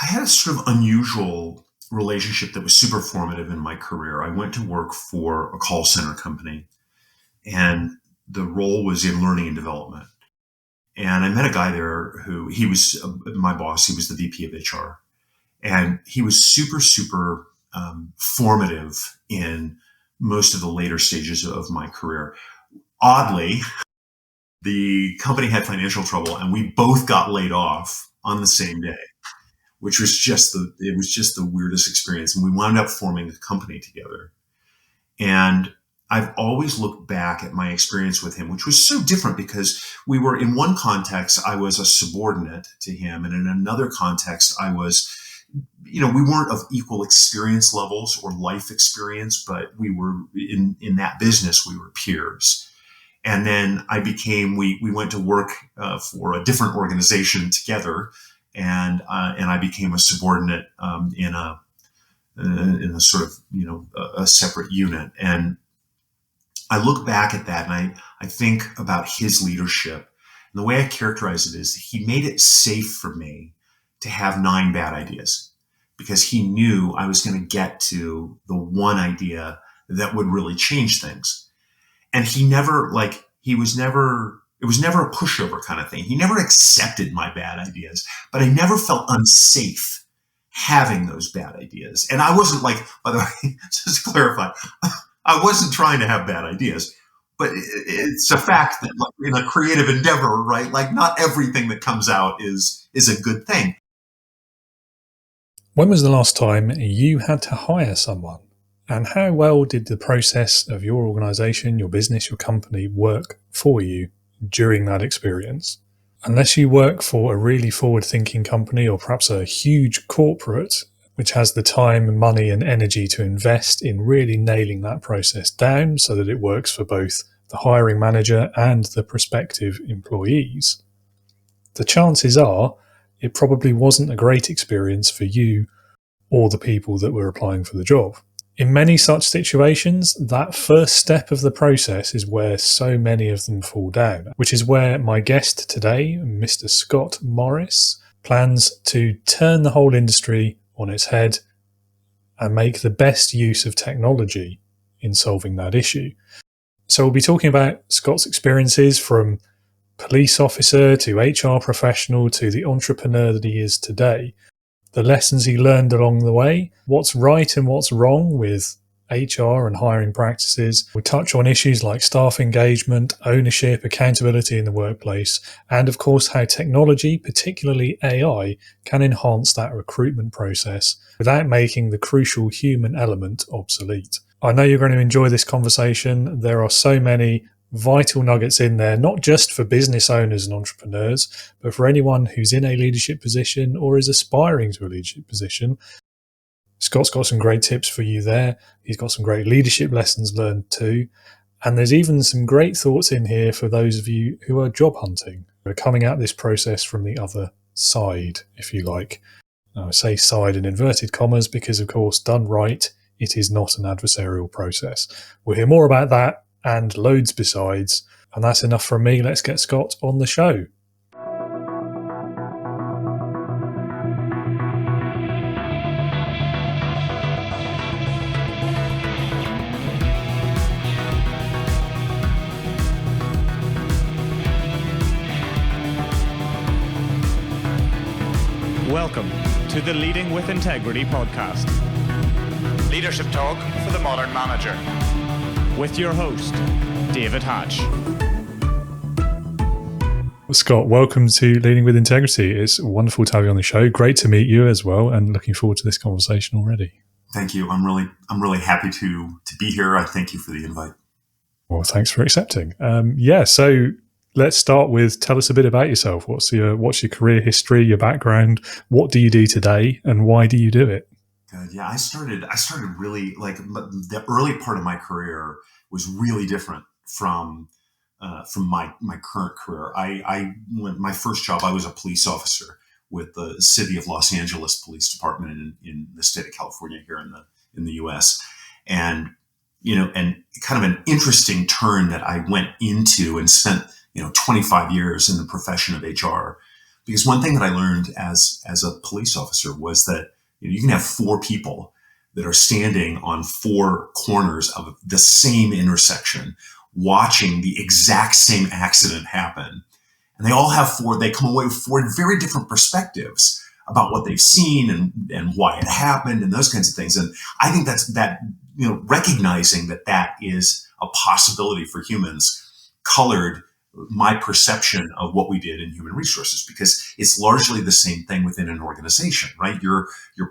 I had a sort of unusual relationship that was super formative in my career. I went to work for a call center company, and the role was in learning and development. And I met a guy there who he was my boss. He was the VP of HR, and he was super, super formative in most of the later stages of my career. Oddly, the company had financial trouble, and we both got laid off on the same day, which was just the weirdest experience. And we wound up forming a company together. And I've always looked back at my experience with him, which was so different because we were in one context, I was a subordinate to him. And in another context, I was, we weren't of equal experience levels or life experience, but we were in that business, we were peers. And then we went to work for a different organization together. And I became a subordinate in a sort of a separate unit. And I look back at that and I think about his leadership. And the way I characterize it is he made it safe for me to have 9 bad ideas because he knew I was going to get to the one idea that would really change things. And it was never a pushover kind of thing. He never accepted my bad ideas, but I never felt unsafe having those bad ideas. And I wasn't by the way, just to clarify, I wasn't trying to have bad ideas, but it's a fact that in a creative endeavor, right? Not everything that comes out is a good thing. When was the last time you had to hire someone? And how well did the process of your organization, your business, your company work for you during that experience? Unless you work for a really forward-thinking company or perhaps a huge corporate, which has the time, money and energy to invest in really nailing that process down so that it works for both the hiring manager and the prospective employees, the chances are it probably wasn't a great experience for you or the people that were applying for the job. In many such situations, that first step of the process is where so many of them fall down, which is where my guest today, Mr. Scott Morris, plans to turn the whole industry on its head and make the best use of technology in solving that issue. So we'll be talking about Scott's experiences from police officer to HR professional to the entrepreneur that he is today, the lessons he learned along the way, what's right and what's wrong with HR and hiring practices. We'll touch on issues like staff engagement, ownership, accountability in the workplace, and of course how technology, particularly AI, can enhance that recruitment process without making the crucial human element obsolete. I know you're going to enjoy this conversation. There are so many vital nuggets in there, not just for business owners and entrepreneurs, but for anyone who's in a leadership position or is aspiring to a leadership position. Scott's got some great tips for you there. He's got some great leadership lessons learned too. And there's even some great thoughts in here for those of you who are job hunting. We're coming at this process from the other side, if you like. Now, I say side in inverted commas because, of course, done right, it is not an adversarial process. We'll hear more about that and loads besides. And that's enough from me. Let's get Scott on the show. Welcome to the Leading with Integrity podcast. Leadership talk for the modern manager. With your host, David Hatch. Scott, welcome to Leading with Integrity. It's wonderful to have you on the show. Great to meet you as well, and looking forward to this conversation already. Thank you. I'm really happy to be here. I thank you for the invite. Well, thanks for accepting. So let's start with, tell us a bit about yourself. What's your career history, your background? What do you do today, and why do you do it? Good. Yeah, I started really the early part of my career was really different from my current career. My first job, I was a police officer with the City of Los Angeles Police Department in the state of California here in the U.S. And kind of an interesting turn that I went into and spent 25 years in the profession of HR Because one thing that I learned as a police officer was that you can have four people that are standing on four corners of the same intersection, watching the exact same accident happen. And they come away with four very different perspectives about what they've seen and why it happened and those kinds of things. And I think recognizing that is a possibility for humans colored my perception of what we did in human resources, because it's largely the same thing within an organization, right? Your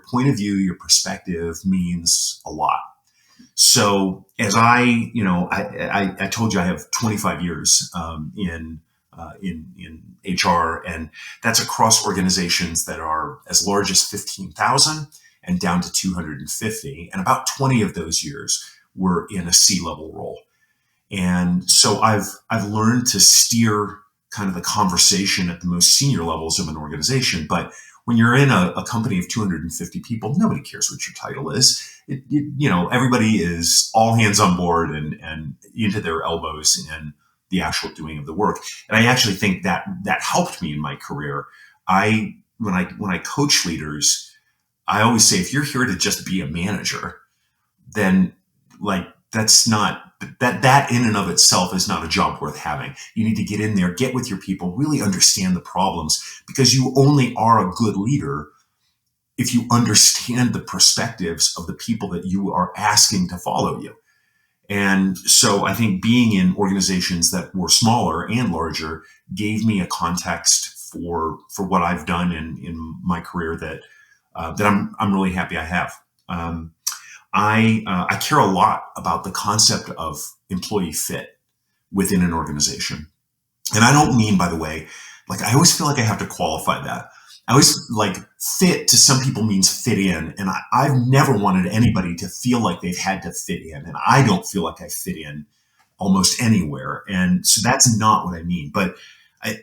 point of view, your perspective means a lot. So as I told you, I have 25 years in HR, and that's across organizations that are as large as 15,000 and down to 250. And about 20 of those years were in a C-level role. And so I've learned to steer kind of the conversation at the most senior levels of an organization. But when you're in a company of 250 people, nobody cares what your title is. Everybody is all hands on board and into their elbows in the actual doing of the work. And I actually think that helped me in my career. When I coach leaders, I always say, if you're here to just be a manager, then that's not, that in and of itself is not a job worth having. You need to get in there, get with your people, really understand the problems, because you only are a good leader if you understand the perspectives of the people that you are asking to follow you. And so I think being in organizations that were smaller and larger gave me a context for what I've done in my career that I'm really happy I have. I care a lot about the concept of employee fit within an organization. And I don't mean, by the way, I always feel like I have to qualify that. I always fit to some people means fit in. And I've never wanted anybody to feel like they've had to fit in. And I don't feel like I fit in almost anywhere. And so that's not what I mean. But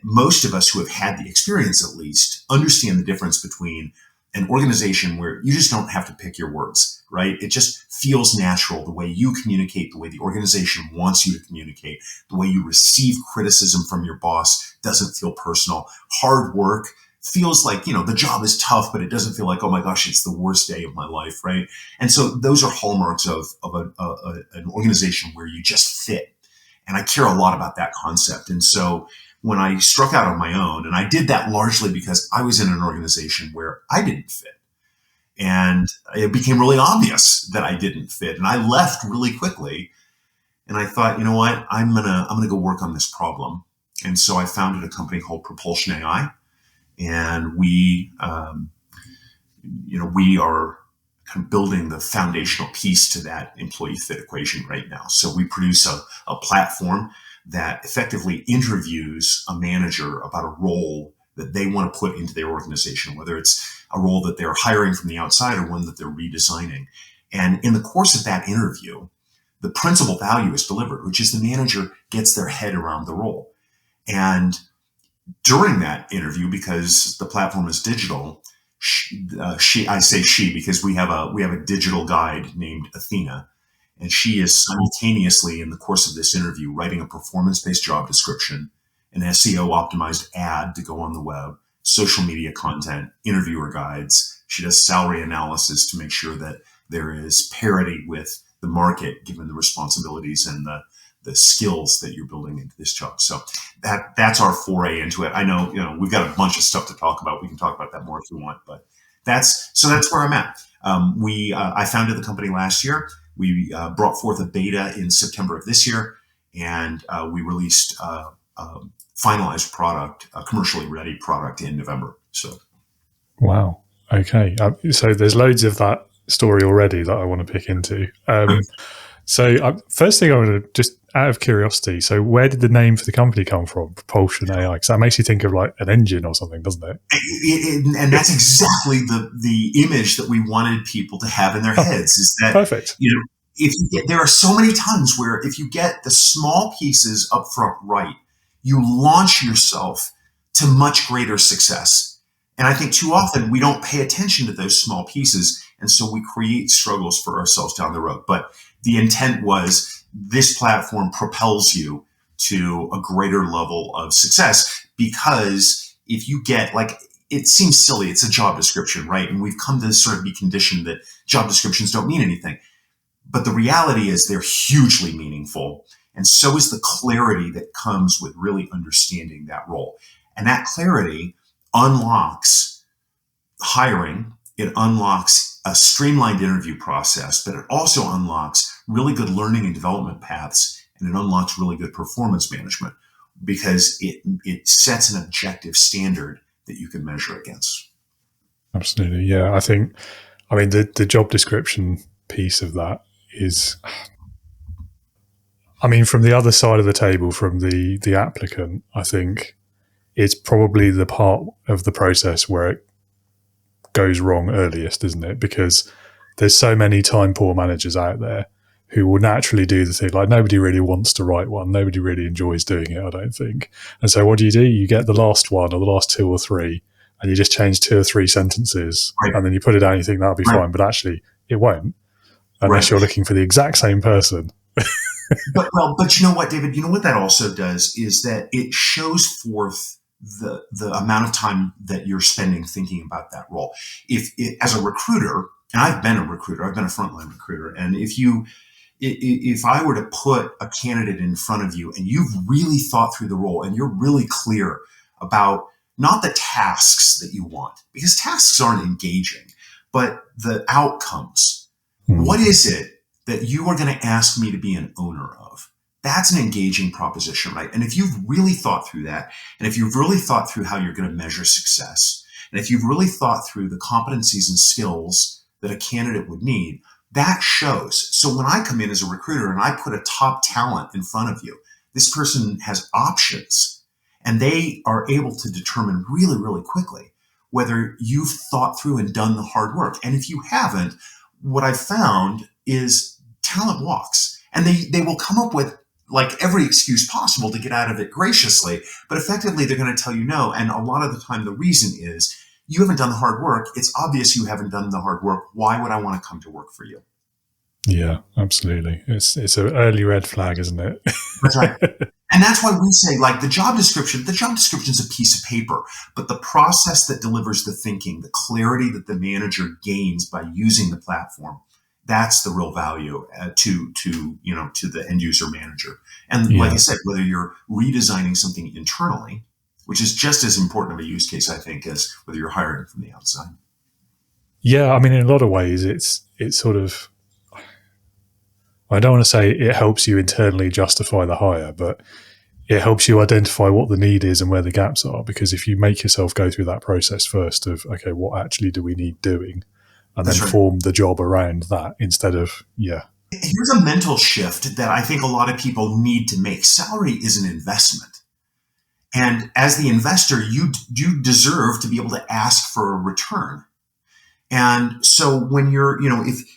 most of us who have had the experience, at least, understand the difference between an organization where you just don't have to pick your words, right? It just feels natural, the way you communicate, the way the organization wants you to communicate, the way you receive criticism from your boss doesn't feel personal. Hard work feels like, the job is tough, but it doesn't feel like, oh my gosh, it's the worst day of my life, right? And so those are hallmarks of an organization where you just fit. And I care a lot about that concept. And so when I struck out on my own, and I did that largely because I was in an organization where I didn't fit. And it became really obvious that I didn't fit. And I left really quickly. And I thought, you know what, I'm gonna go work on this problem. And so I founded a company called PropulsionAI. And we are kind of building the foundational piece to that employee fit equation right now. So we produce a platform that effectively interviews a manager about a role that they want to put into their organization, whether it's a role that they're hiring from the outside or one that they're redesigning. And in the course of that interview, the principal value is delivered, which is the manager gets their head around the role. And during that interview, because the platform is digital, I say she because we have a digital guide named Athena, and she is simultaneously in the course of this interview writing a performance-based job description, an SEO optimized ad to go on the web, social media content, interviewer guides. She does salary analysis to make sure that there is parity with the market, given the responsibilities and the skills that you're building into this job. So that's our foray into it. I know, we've got a bunch of stuff to talk about. We can talk about that more if you want, but that's where I'm at. I founded the company last year. We brought forth a beta in September of this year, and we released a finalized product, a commercially ready product in November. So, wow. Okay. So there's loads of that story already that I want to pick into. So first thing I want to just out of curiosity, so where did the name for the company come from, PropulsionAI? Because that makes you think of an engine or something, doesn't it? And that's exactly the image that we wanted people to have in their heads, is that, perfect. There are so many times where if you get the small pieces up front right, you launch yourself to much greater success. And I think too often we don't pay attention to those small pieces. And so we create struggles for ourselves down the road. But the intent was, this platform propels you to a greater level of success, because if you get like, it seems silly. It's a job description, right? And we've come to sort of be conditioned that job descriptions don't mean anything. But the reality is they're hugely meaningful. And so is the clarity that comes with really understanding that role. And that clarity unlocks hiring. It unlocks a streamlined interview process, but it also unlocks really good learning and development paths. And it unlocks really good performance management because it sets an objective standard that you can measure against. Absolutely. Yeah. I mean, the job description piece of that is, I mean, from the other side of the table, from the applicant, I think it's probably the part of the process where it goes wrong earliest, isn't it? Because there's so many time poor managers out there who will naturally do the thing. Like, nobody really wants to write one. Nobody really enjoys doing it, I don't think. And so what do? You get the last one or the last two or three, and you just change 2 or 3 sentences, right. And then you put it down and you think that'll be fine. But actually, it won't, unless you're looking for the exact same person. But you know what, David? You know what that also does is that it shows forth the amount of time that you're spending thinking about that role. As a recruiter, and I've been a recruiter, I've been a frontline recruiter, and if I were to put a candidate in front of you and you've really thought through the role and you're really clear about not the tasks that you want, because tasks aren't engaging, but the outcomes. What is it that you are going to ask me to be an owner of? That's an engaging proposition, right? And if you've really thought through that, and if you've really thought through how you're going to measure success, and if you've really thought through the competencies and skills that a candidate would need, that shows. So when I come in as a recruiter and I put a top talent in front of you, this person has options, and they are able to determine really, really quickly whether you've thought through and done the hard work. And if you haven't, what I've found is talent walks, and they will come up with like every excuse possible to get out of it graciously, but effectively they're going to tell you no. And a lot of the time the reason is you haven't done the hard work. It's obvious you haven't done the hard work. Why would I want to come to work for you? Yeah, absolutely. It's an early red flag, isn't it? That's right. And that's why we say, like, the job description is a piece of paper, but the process that delivers the thinking, the clarity that the manager gains by using the platform, that's the real value to the end user manager. And like I said, whether you're redesigning something internally, which is just as important of a use case, I think, as whether you're hiring from the outside. Yeah, I mean, in a lot of ways, it's sort of, I don't want to say it helps you internally justify the hire, but it helps you identify what the need is and where the gaps are. Because if you make yourself go through that process first of, okay, what actually do we need doing? And then form the job around that instead of, Here's a mental shift that I think a lot of people need to make. Salary is an investment. And as the investor, you deserve to be able to ask for a return. And so when you're,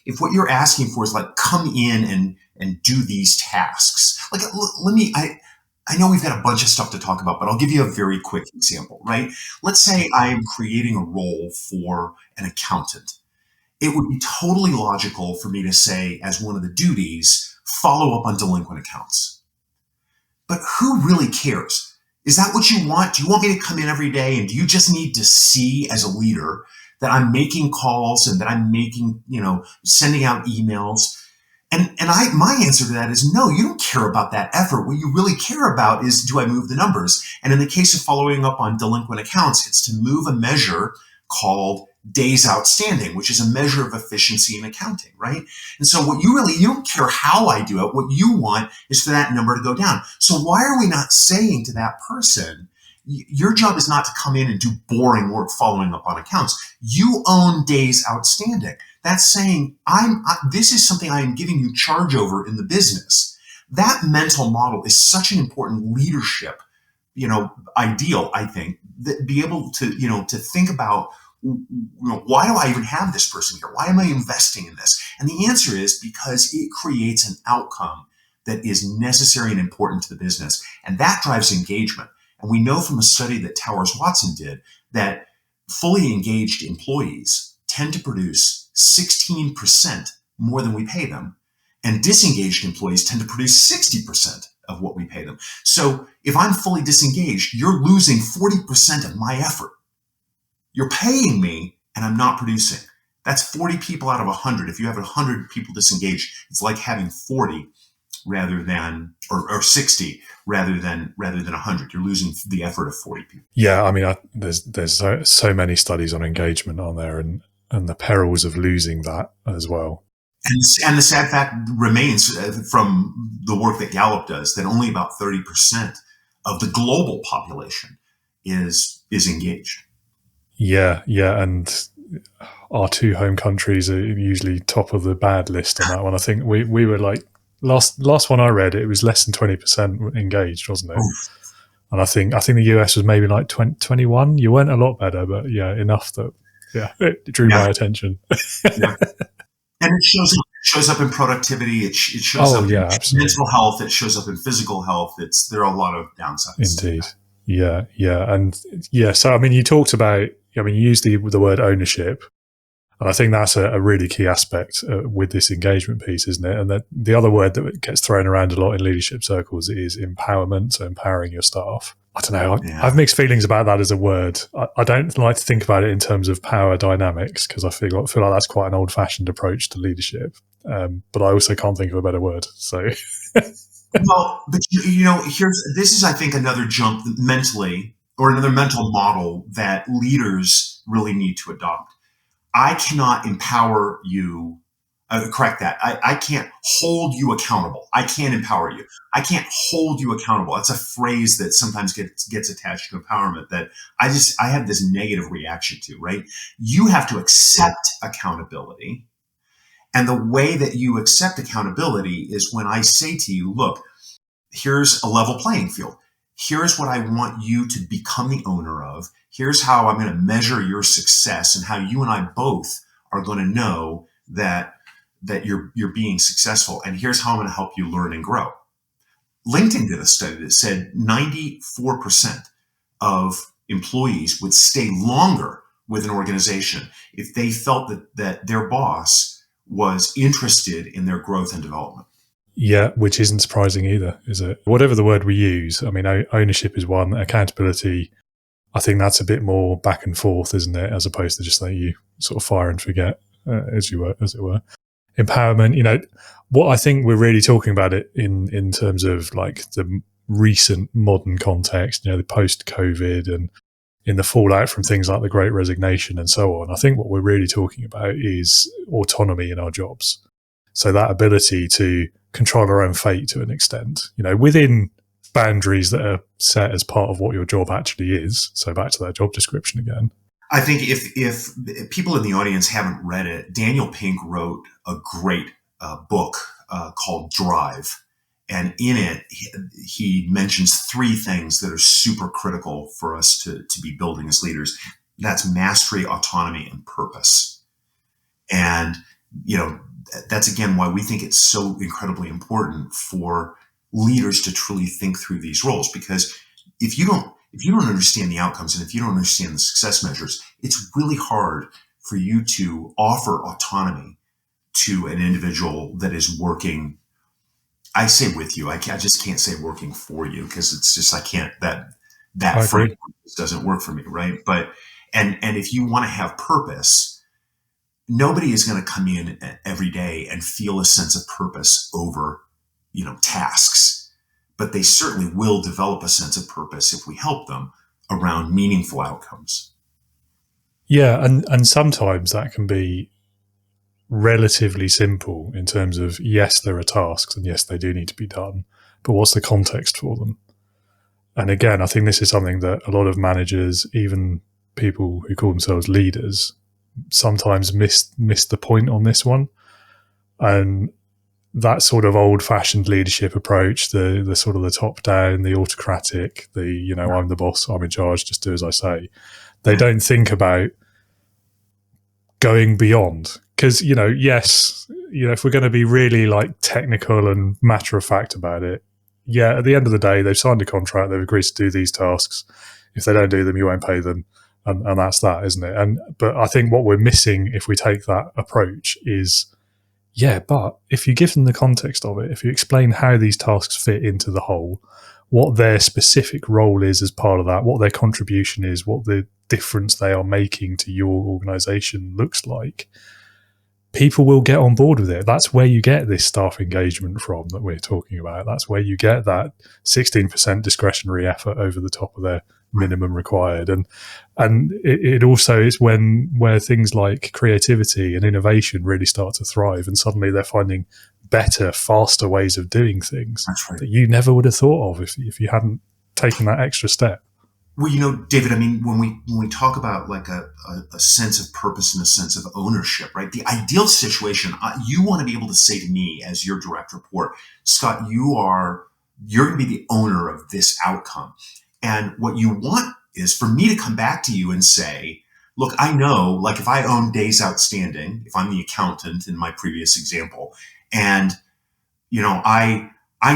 if what you're asking for is like, come in and do these tasks, like, I know we've got a bunch of stuff to talk about, but I'll give you a very quick example, right? Let's say I am creating a role for an accountant. It would be totally logical for me to say, as one of the duties, follow up on delinquent accounts. But who really cares? Is that what you want? Do you want me to come in every day, and do you just need to see as a leader that I'm making calls and that I'm making, sending out emails? And my answer to that is no, you don't care about that effort. What you really care about is, do I move the numbers? And in the case of following up on delinquent accounts, it's to move a measure called days outstanding, which is a measure of efficiency in accounting, right? And so you don't care how I do it. What you want is for that number to go down. So why are we not saying to that person, your job is not to come in and do boring work following up on accounts. You own days outstanding. That's saying, this is something I am giving you charge over in the business. That mental model is such an important leadership, ideal, I think, that be able to, to think about, why do I even have this person here? Why am I investing in this? And the answer is because it creates an outcome that is necessary and important to the business. And that drives engagement. And we know from a study that Towers Watson did that fully engaged employees tend to produce 16% more than we pay them. And disengaged employees tend to produce 60% of what we pay them. So if I'm fully disengaged, you're losing 40% of my effort. You're paying me and I'm not producing. That's 40 people out of 100. If you have 100 people disengaged, it's like having 40 rather than, or 60 rather than 100. You're losing the effort of 40 people. Yeah, I mean, there's so many studies on engagement on there, and the perils of losing that as well. And the sad fact remains from the work that Gallup does that only about 30% of the global population is engaged. Yeah, and our two home countries are usually top of the bad list on that one. I think we were like last one I read, it was less than 20% engaged, wasn't it? Oof. And I think the US was maybe like 21. You weren't a lot better, but yeah, enough that it drew my attention. Yeah. And it shows up in productivity. It shows up in mental health. It shows up in physical health. There are a lot of downsides. Indeed. Yeah. And so, I mean, you talked about, you used the word ownership. And I think that's a really key aspect with this engagement piece, isn't it? And the other word that gets thrown around a lot in leadership circles is empowerment, so empowering your staff. I don't know. I have mixed feelings about that as a word. I don't like to think about it in terms of power dynamics because I feel like that's quite an old-fashioned approach to leadership. But I also can't think of a better word. So, well, but this is, I think, another jump mentally, or another mental model that leaders really need to adopt. I cannot empower you. Correct that. I can't hold you accountable. I can't empower you. I can't hold you accountable. That's a phrase that sometimes gets attached to empowerment that I have this negative reaction to, right? You have to accept accountability. And the way that you accept accountability is when I say to you, look, here's a level playing field. Here's what I want you to become the owner of. Here's how I'm going to measure your success and how you and I both are going to know that you're being successful. And here's how I'm going to help you learn and grow. LinkedIn did a study that said 94% of employees would stay longer with an organization if they felt that their boss was interested in their growth and development. Yeah, which isn't surprising either, is it? Whatever the word we use, I mean, ownership is one, accountability, I think that's a bit more back and forth, isn't it? As opposed to just letting you sort of fire and forget, as it were. Empowerment, what I think we're really talking about it in terms of like the recent modern context, the post-COVID and in the fallout from things like the Great Resignation and so on. I think what we're really talking about is autonomy in our jobs. So that ability to control our own fate to an extent, within boundaries that are set as part of what your job actually is. So back to that job description again. I think if people in the audience haven't read it, Daniel Pink wrote a great book called Drive. And in it, he mentions three things that are super critical for us to be building as leaders. That's mastery, autonomy, and purpose. And, that's again why we think it's so incredibly important for leaders to truly think through these roles. Because if you don't understand the outcomes and if you don't understand the success measures, it's really hard for you to offer autonomy to an individual that is working. I say with you, I just can't say working for you because it's just, I can't, that framework doesn't work for me. Right. But, and if you want to have purpose, nobody is going to come in every day and feel a sense of purpose over, tasks, but they certainly will develop a sense of purpose if we help them around meaningful outcomes. Yeah. And sometimes that can be relatively simple in terms of, yes, there are tasks and yes, they do need to be done, but what's the context for them? And again, I think this is something that a lot of managers, even people who call themselves leaders, sometimes miss the point on this one. And that sort of old-fashioned leadership approach, the sort of the top-down, the autocratic, I'm the boss, I'm in charge, just do as I say. They don't think about going beyond. Because, yes, if we're going to be really like technical and matter of fact about it, yeah, at the end of the day, they've signed a contract, they've agreed to do these tasks. If they don't do them, you won't pay them. And that's that, isn't it? But I think what we're missing if we take that approach is Yeah, but if you give them the context of it, if you explain how these tasks fit into the whole, what their specific role is as part of that, what their contribution is, what the difference they are making to your organization looks like, people will get on board with it. That's where you get this staff engagement from that we're talking about. That's where you get that 16% discretionary effort over the top of their minimum required. And it also is where things like creativity and innovation really start to thrive, and suddenly they're finding better, faster ways of doing things that you never would have thought of if you hadn't taken that extra step. Well, David, I mean, when we talk about like a sense of purpose and a sense of ownership, right? The ideal situation, you want to be able to say to me as your direct report, Scott, you're going to be the owner of this outcome. And what you want is for me to come back to you and say, look, I know, like if I own days outstanding, if I'm the accountant in my previous example, and, I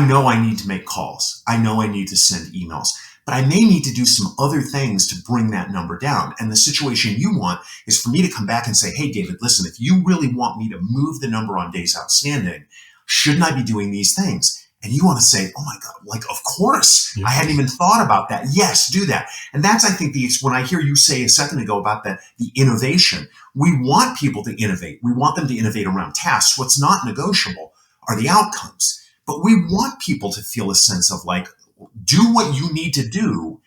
know I need to make calls. I know I need to send emails. But I may need to do some other things to bring that number down. And the situation you want is for me to come back and say, hey, David, listen, if you really want me to move the number on days outstanding, shouldn't I be doing these things? And you want to say, oh my God, like, of course, yes. I hadn't even thought about that. Yes, do that. And that's, I think, when I hear you say a second ago about the innovation, we want people to innovate. We want them to innovate around tasks. What's not negotiable are the outcomes. But we want people to feel a sense of like, do what you need to do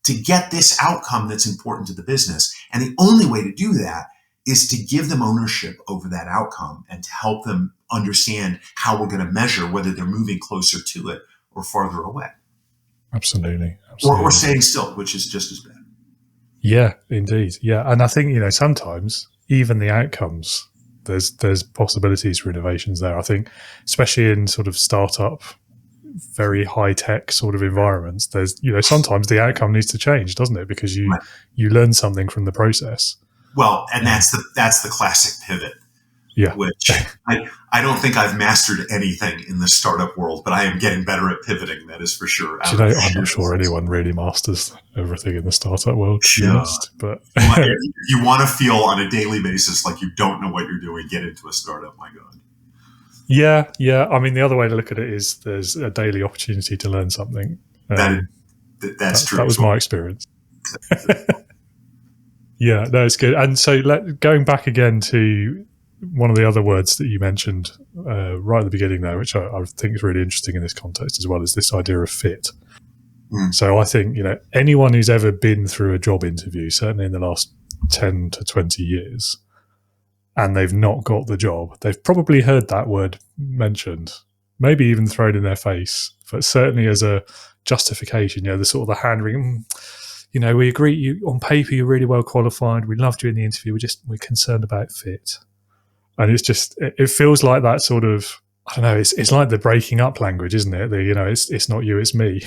to get this outcome that's important to the business. And the only way to do that is to give them ownership over that outcome and to help them understand how we're going to measure whether they're moving closer to it or farther away. Absolutely. Or staying still, which is just as bad. Yeah, indeed. Yeah. And I think, sometimes even the outcomes, there's possibilities for innovations there. I think, especially in sort of startup, very high tech sort of environments, there's, sometimes the outcome needs to change, doesn't it? Because you learn something from the process. Well, and that's the classic pivot. Yeah. Which I don't think I've mastered anything in the startup world, but I am getting better at pivoting. That is for sure. I'm not sure anyone really masters everything in the startup world, to be honest. But you want to feel on a daily basis like you don't know what you're doing, get into a startup. My God. Yeah. I mean, the other way to look at it is there's a daily opportunity to learn something. That's true. That was my experience. Yeah, no, it's good. And so going back again to one of the other words that you mentioned right at the beginning there, which I think is really interesting in this context as well, is this idea of fit. So I think, anyone who's ever been through a job interview, certainly in the last 10 to 20 years, and they've not got the job, they've probably heard that word mentioned, maybe even thrown in their face, but certainly as a justification, the sort of the hand wringing, we agree you on paper, you're really well qualified. We loved you in the interview. We're concerned about fit. And it's just, it feels like that sort of, I don't know, it's like the breaking up language, isn't it? It's not you, it's me.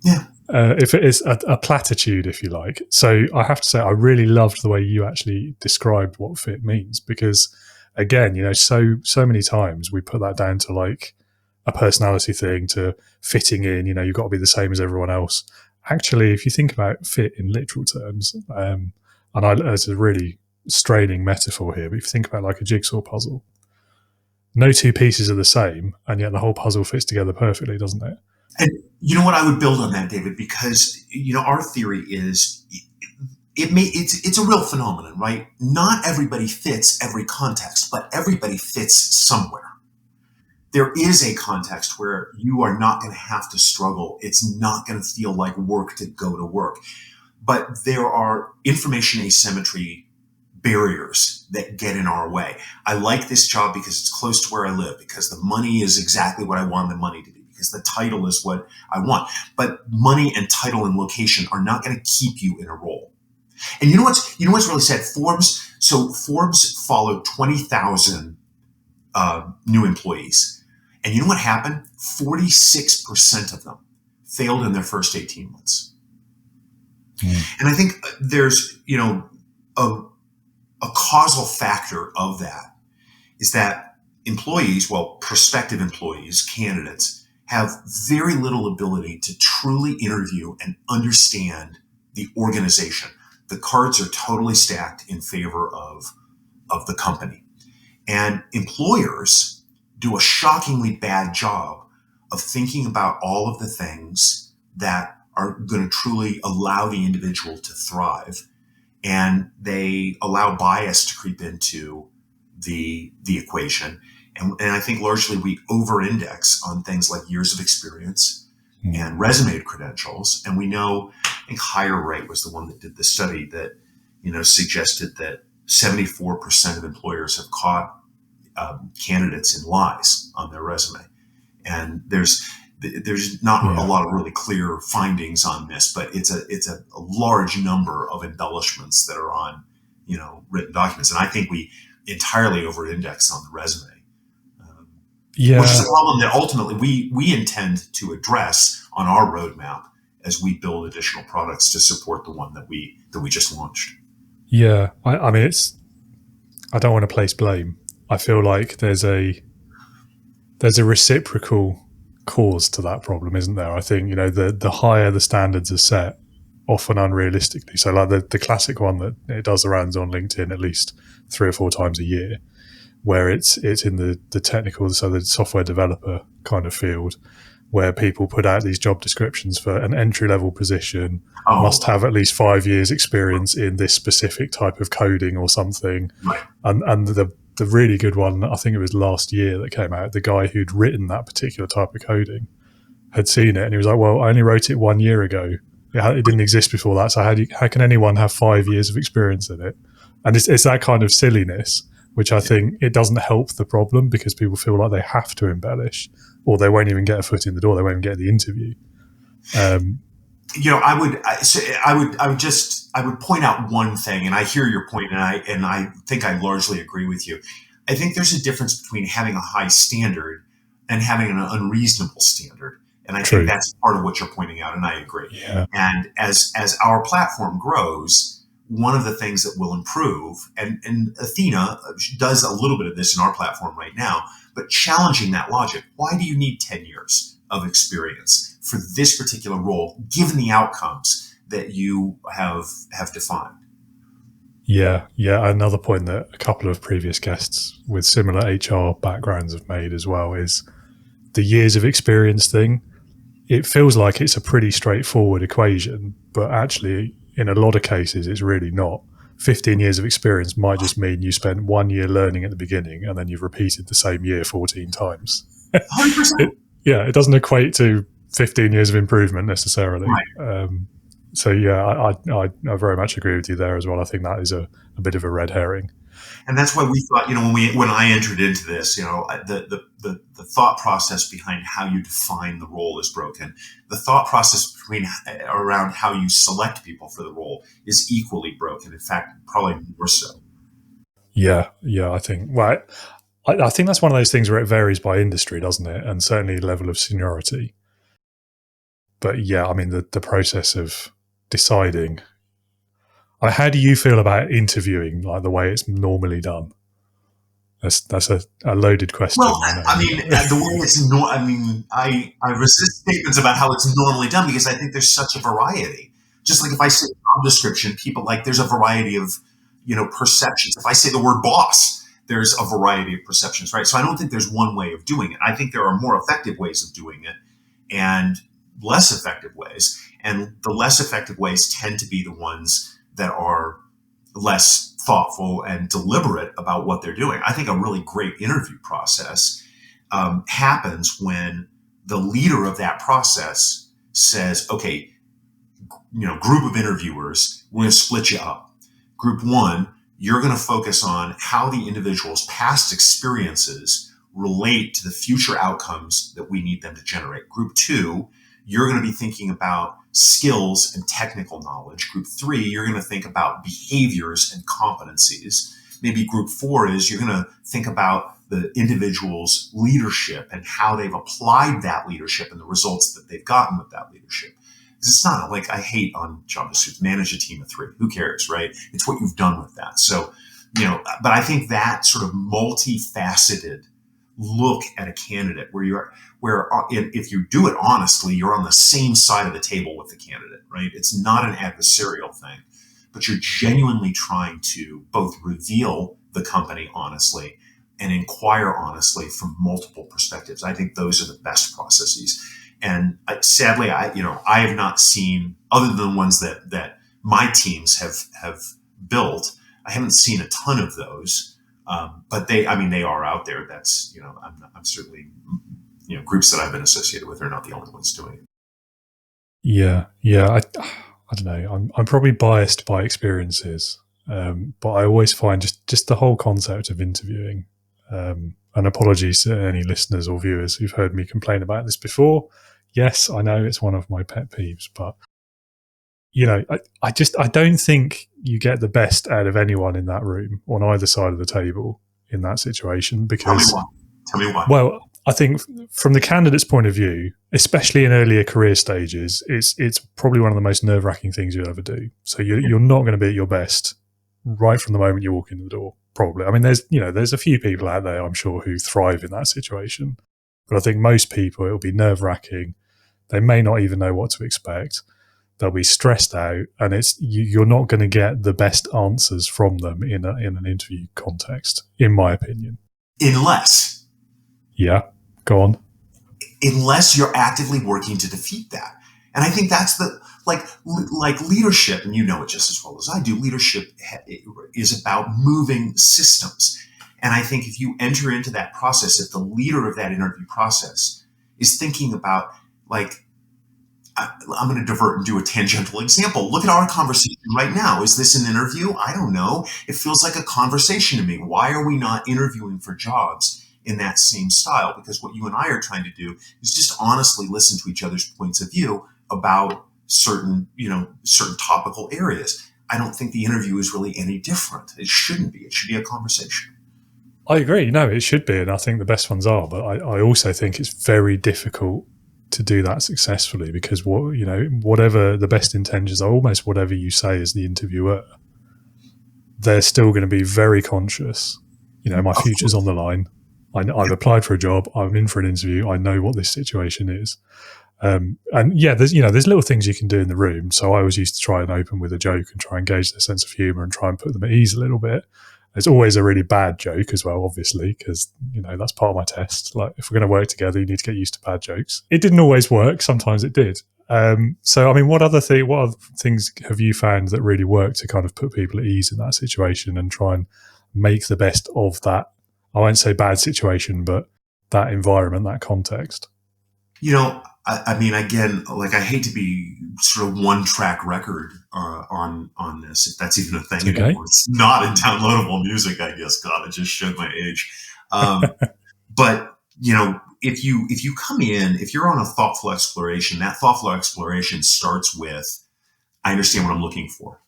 Yeah. If it is a platitude, if you like. So I have to say, I really loved the way you actually described what fit means, because again, so many times we put that down to like a personality thing, to fitting in, you've got to be the same as everyone else. Actually, if you think about fit in literal terms, it's a really straining metaphor here, but if you think about like a jigsaw puzzle, no two pieces are the same, and yet the whole puzzle fits together perfectly, doesn't it? And you know what, I would build on that, David, because our theory is it's a real phenomenon, right? Not everybody fits every context, but everybody fits somewhere. There is a context where you are not going to have to struggle. It's not going to feel like work to go to work. But there are information asymmetry barriers that get in our way. I like this job because it's close to where I live, because the money is exactly what I want the money to be, because the title is what I want. But money and title and location are not going to keep you in a role. And you know what's really sad? Forbes followed 20,000 new employees. And you know what happened? 46% of them failed in their first 18 months. And I think there's, a causal factor of that is that prospective employees, candidates, have very little ability to truly interview and understand the organization. The cards are totally stacked in favor of the company. And employers do a shockingly bad job of thinking about all of the things that are going to truly allow the individual to thrive. And they allow bias to creep into the equation. And I think largely we over-index on things like years of experience and resume credentials. And we know, I think Hire Right was the one that did the study that, suggested that 74% of employers have caught candidates in lies on their resume. And there's not a lot of really clear findings on this, but it's a large number of embellishments that are on, written documents. And I think we entirely over-index on the resume. Which is a problem that ultimately we intend to address on our roadmap as we build additional products to support the one that we just launched. Yeah, I mean, I don't want to place blame. I feel like there's a reciprocal cause to that problem, isn't there? I think, the higher the standards are set, often unrealistically. So like the classic one that it does the rounds on LinkedIn at least 3 or 4 times a year, where it's in the technical, so the software developer kind of field, where people put out these job descriptions for an entry-level position, must have at least 5 years experience in this specific type of coding or something. Right. And the really good one, I think it was last year that came out, the guy who'd written that particular type of coding had seen it and he was like, well, I only wrote it 1 year ago. It didn't exist before that. So how can anyone have 5 years of experience in it? And it's that kind of silliness, which I think it doesn't help the problem because people feel like they have to embellish or they won't even get a foot in the door. They won't even get the interview. I would point out one thing, and I hear your point, and I think I largely agree with you. I think there's a difference between having a high standard and having an unreasonable standard. And I think that's part of what you're pointing out, and I agree. Yeah. And as our platform grows, one of the things that will improve, and Athena does a little bit of this in our platform right now, but challenging that logic. Why do you need 10 years of experience for this particular role, given the outcomes that you have defined? Yeah. Another point that a couple of previous guests with similar HR backgrounds have made as well is the years of experience thing. It feels like it's a pretty straightforward equation, but actually in a lot of cases, it's really not. 15 years of experience might just mean you spent 1 year learning at the beginning and then you've repeated the same year 14 times. 100%. It doesn't equate to 15 years of improvement necessarily. Right. So yeah, I very much agree with you there as well. I think that is a bit of a red herring. And that's why we thought, when I entered into this, the thought process behind how you define the role is broken. The thought process around how you select people for the role is equally broken. In fact, probably more so. Yeah. I think, well, I think that's one of those things where it varies by industry, doesn't it? And certainly level of seniority. But yeah, I mean, the process of deciding. How do you feel about interviewing, like the way it's normally done? That's a loaded question. Well, I mean, the way it's I resist statements about how it's normally done because I think there's such a variety. Just like if I say job description, people there's a variety of, perceptions. If I say the word boss, there's a variety of perceptions, right? So I don't think there's one way of doing it. I think there are more effective ways of doing it and less effective ways. And the less effective ways tend to be the ones that are less thoughtful and deliberate about what they're doing. I think a really great interview process happens when the leader of that process says, okay, group of interviewers, we're going to split you up. Group one, you're going to focus on how the individual's past experiences relate to the future outcomes that we need them to generate. Group two, you're going to be thinking about skills and technical knowledge. Group three, you're going to think about behaviors and competencies. Maybe group four is you're going to think about the individual's leadership and how they've applied that leadership and the results that they've gotten with that leadership. Because it's not like I hate on job descriptions, manage a team of 3. Who cares, right? It's what you've done with that. So, but I think that sort of multifaceted look at a candidate where if you do it honestly, you're on the same side of the table with the candidate, right? It's not an adversarial thing, but you're genuinely trying to both reveal the company honestly, and inquire honestly from multiple perspectives. I think those are the best processes. And sadly, I have not seen, other than the ones that my teams have built, I haven't seen a ton of those. But they are out there. That's, I'm certainly, groups that I've been associated with are not the only ones doing it. Yeah. I don't know. I'm probably biased by experiences, but I always find just the whole concept of interviewing. And apologies to any listeners or viewers who've heard me complain about this before. Yes, I know it's one of my pet peeves, but I don't think you get the best out of anyone in that room on either side of the table in that situation. Because Tell me why. Well, I think from the candidate's point of view, especially in earlier career stages, it's probably one of the most nerve-wracking things you'll ever do. So you're not going to be at your best right from the moment you walk in the door. Probably. I mean, there's a few people out there, I'm sure, who thrive in that situation, but I think most people, it'll be nerve-wracking. They may not even know what to expect. They'll be stressed out, and you're not going to get the best answers from them in an interview context, in my opinion. Unless you're actively working to defeat that. And I think that's like leadership, and you know it just as well as I do, leadership is about moving systems. And I think if you enter into that process, if the leader of that interview process is thinking about, I'm going to divert and do a tangential example. Look at our conversation right now. Is this an interview? I don't know. It feels like a conversation to me. Why are we not interviewing for jobs in that same style? Because what you and I are trying to do is just honestly listen to each other's points of view about certain topical areas. I don't think the interview is really any different. It shouldn't be. It should be a conversation. I agree. No, it should be. And I think the best ones are. But I also think it's very difficult to do that successfully, because whatever the best intentions are, almost whatever you say as the interviewer, they're still going to be very conscious. My future's on the line. I've applied for a job. I'm in for an interview. I know what this situation is. And there's little things you can do in the room. So I always used to try and open with a joke and try and gauge their sense of humor and try and put them at ease a little bit. There's always a really bad joke as well, obviously, because, that's part of my test. Like, if we're going to work together, you need to get used to bad jokes. It didn't always work. Sometimes it did. So, I mean, what other things have you found that really work to kind of put people at ease in that situation and try and make the best of that? I won't say bad situation, but that environment, that context. I mean, again, I hate to be sort of one track record on this, if that's even a thing. Okay. It's not in downloadable music, I guess. God, it just showed my age. But if you come in, if you're on a thoughtful exploration, that thoughtful exploration starts with, I understand what I'm looking for,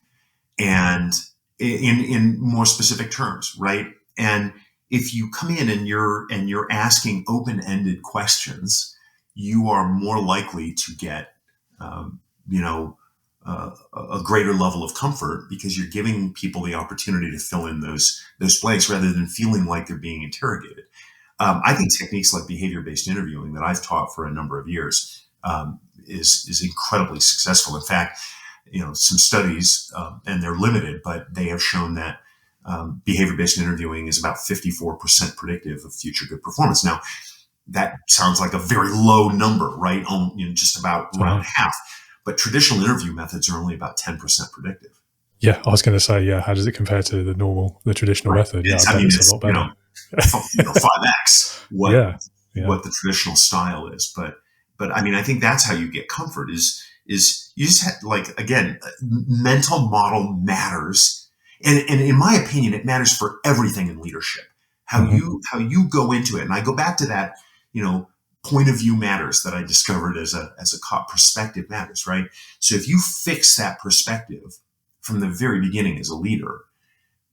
and in more specific terms, right? And if you come in and you're asking open-ended questions, you are more likely to get, a greater level of comfort, because you're giving people the opportunity to fill in those blanks rather than feeling like they're being interrogated. I think techniques like behavior-based interviewing that I've taught for a number of years is incredibly successful. In fact, some studies, and they're limited, but they have shown that behavior-based interviewing is about 54% predictive of future good performance. Now, that sounds like a very low number, right? Just about around half. But traditional interview methods are only about 10% predictive. Yeah, I was going to say, how does it compare to the traditional method? Yeah, it's a lot better. 5x what the traditional style is. But I mean, I think that's how you get comfort is you just have, again, mental model matters. And in my opinion, it matters for everything in leadership. How you go into it. And I go back to that, point of view matters that I discovered as a perspective matters, right? So if you fix that perspective from the very beginning as a leader,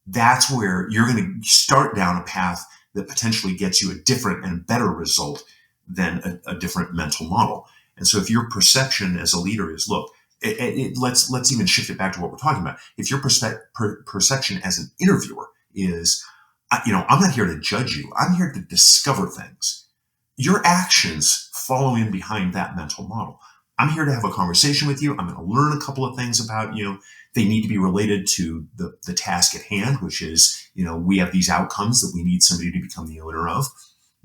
that's where you're going to start down a path that potentially gets you a different and better result than a different mental model. And so if your perception as a leader is, look, let's even shift it back to what we're talking about. If your perception as an interviewer is, I'm not here to judge you. I'm here to discover things. Your actions follow in behind that mental model. I'm here to have a conversation with you. I'm going to learn a couple of things about you. They need to be related to the task at hand, which is, we have these outcomes that we need somebody to become the owner of.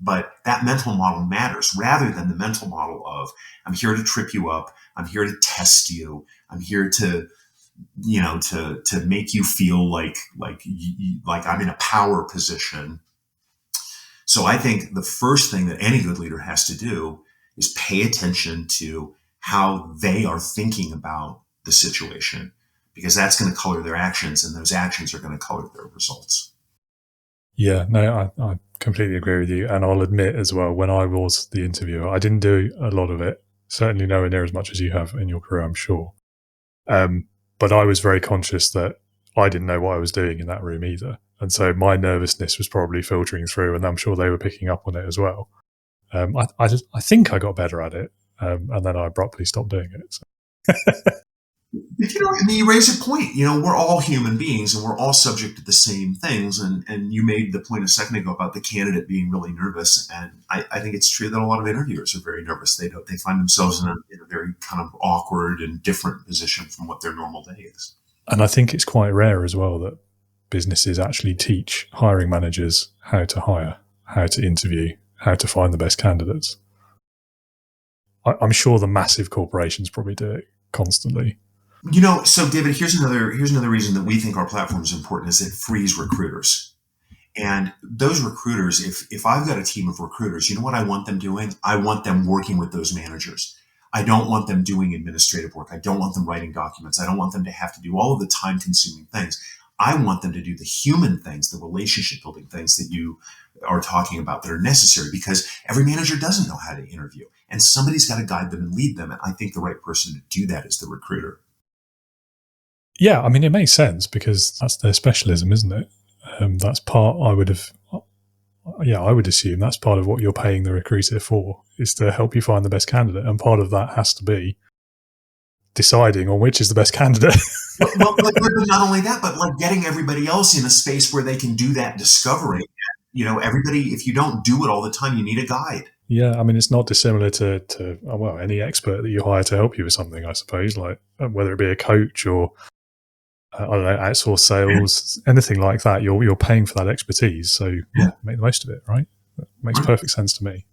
But that mental model matters rather than the mental model of, I'm here to trip you up. I'm here to test you. I'm here to make you feel like I'm in a power position. So I think the first thing that any good leader has to do is pay attention to how they are thinking about the situation, because that's going to color their actions, and those actions are going to color their results. Yeah, no, I completely agree with you. And I'll admit as well, when I was the interviewer, I didn't do a lot of it, certainly nowhere near as much as you have in your career, I'm sure. But I was very conscious that I didn't know what I was doing in that room either. And so my nervousness was probably filtering through, and I'm sure they were picking up on it as well. I think I got better at it, and then I abruptly stopped doing it. So. But, you raise a point. We're all human beings, and we're all subject to the same things. And you made the point a second ago about the candidate being really nervous. And I think it's true that a lot of interviewers are very nervous. They find themselves in a very kind of awkward and different position from what their normal day is. And I think it's quite rare as well that businesses actually teach hiring managers how to hire, how to interview, how to find the best candidates. I'm sure the massive corporations probably do it constantly. So David, here's another reason that we think our platform is important, is it frees recruiters. And those recruiters, if I've got a team of recruiters, you know what I want them doing? I want them working with those managers. I don't want them doing administrative work. I don't want them writing documents. I don't want them to have to do all of the time-consuming things. I want them to do the human things, the relationship-building things that you are talking about that are necessary, because every manager doesn't know how to interview, and somebody's got to guide them and lead them. And I think the right person to do that is the recruiter. Yeah, I mean, it makes sense because that's their specialism, isn't it? That's part I would assume that's part of what you're paying the recruiter for, is to help you find the best candidate. And part of that has to be deciding on which is the best candidate. well, not only that, but getting everybody else in a space where they can do that discovery. Everybody, if you don't do it all the time, you need a guide. Yeah, I mean, it's not dissimilar to any expert that you hire to help you with something, I suppose, like whether it be a coach or I don't know, outsource sales, anything like that. You're paying for that expertise, so make the most of it, right? That makes perfect sense to me.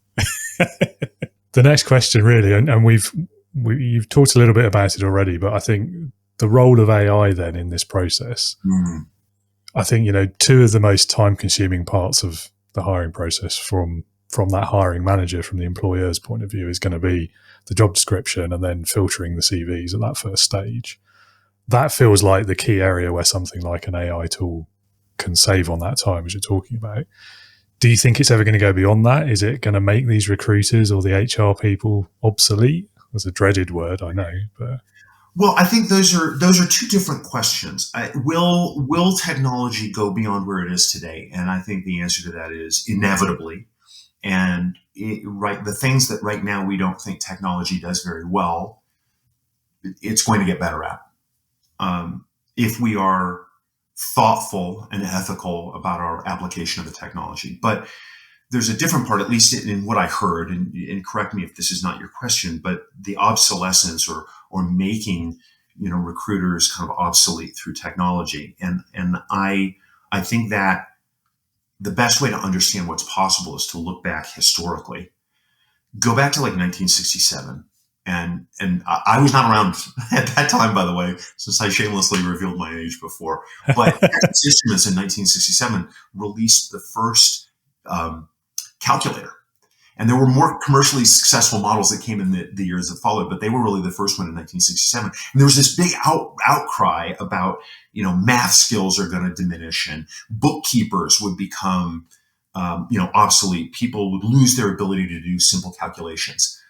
The next question, really, and you've talked a little bit about it already, but I think the role of AI then in this process. I think two of the most time-consuming parts of the hiring process from that hiring manager, from the employer's point of view, is going to be the job description and then filtering the CVs at that first stage. That feels like the key area where something like an AI tool can save on that time, as you're talking about. Do you think it's ever going to go beyond that? Is it going to make these recruiters or the HR people obsolete? That's a dreaded word, I know, but... Well, I think those are two different questions. Will technology go beyond where it is today? And I think the answer to that is inevitably. And the things that right now we don't think technology does very well, it's going to get better at. If we are thoughtful and ethical about our application of the technology. But there's a different part, at least in what I heard, and correct me if this is not your question, but the obsolescence or making recruiters kind of obsolete through technology. And I think that the best way to understand what's possible is to look back historically. Go back to 1967. And I was not around at that time, by the way, since I shamelessly revealed my age before. But Texas Instruments in 1967 released the first calculator. And there were more commercially successful models that came in the years that followed, but they were really the first one in 1967. And there was this big outcry about, math skills are going to diminish and bookkeepers would become, obsolete. People would lose their ability to do simple calculations.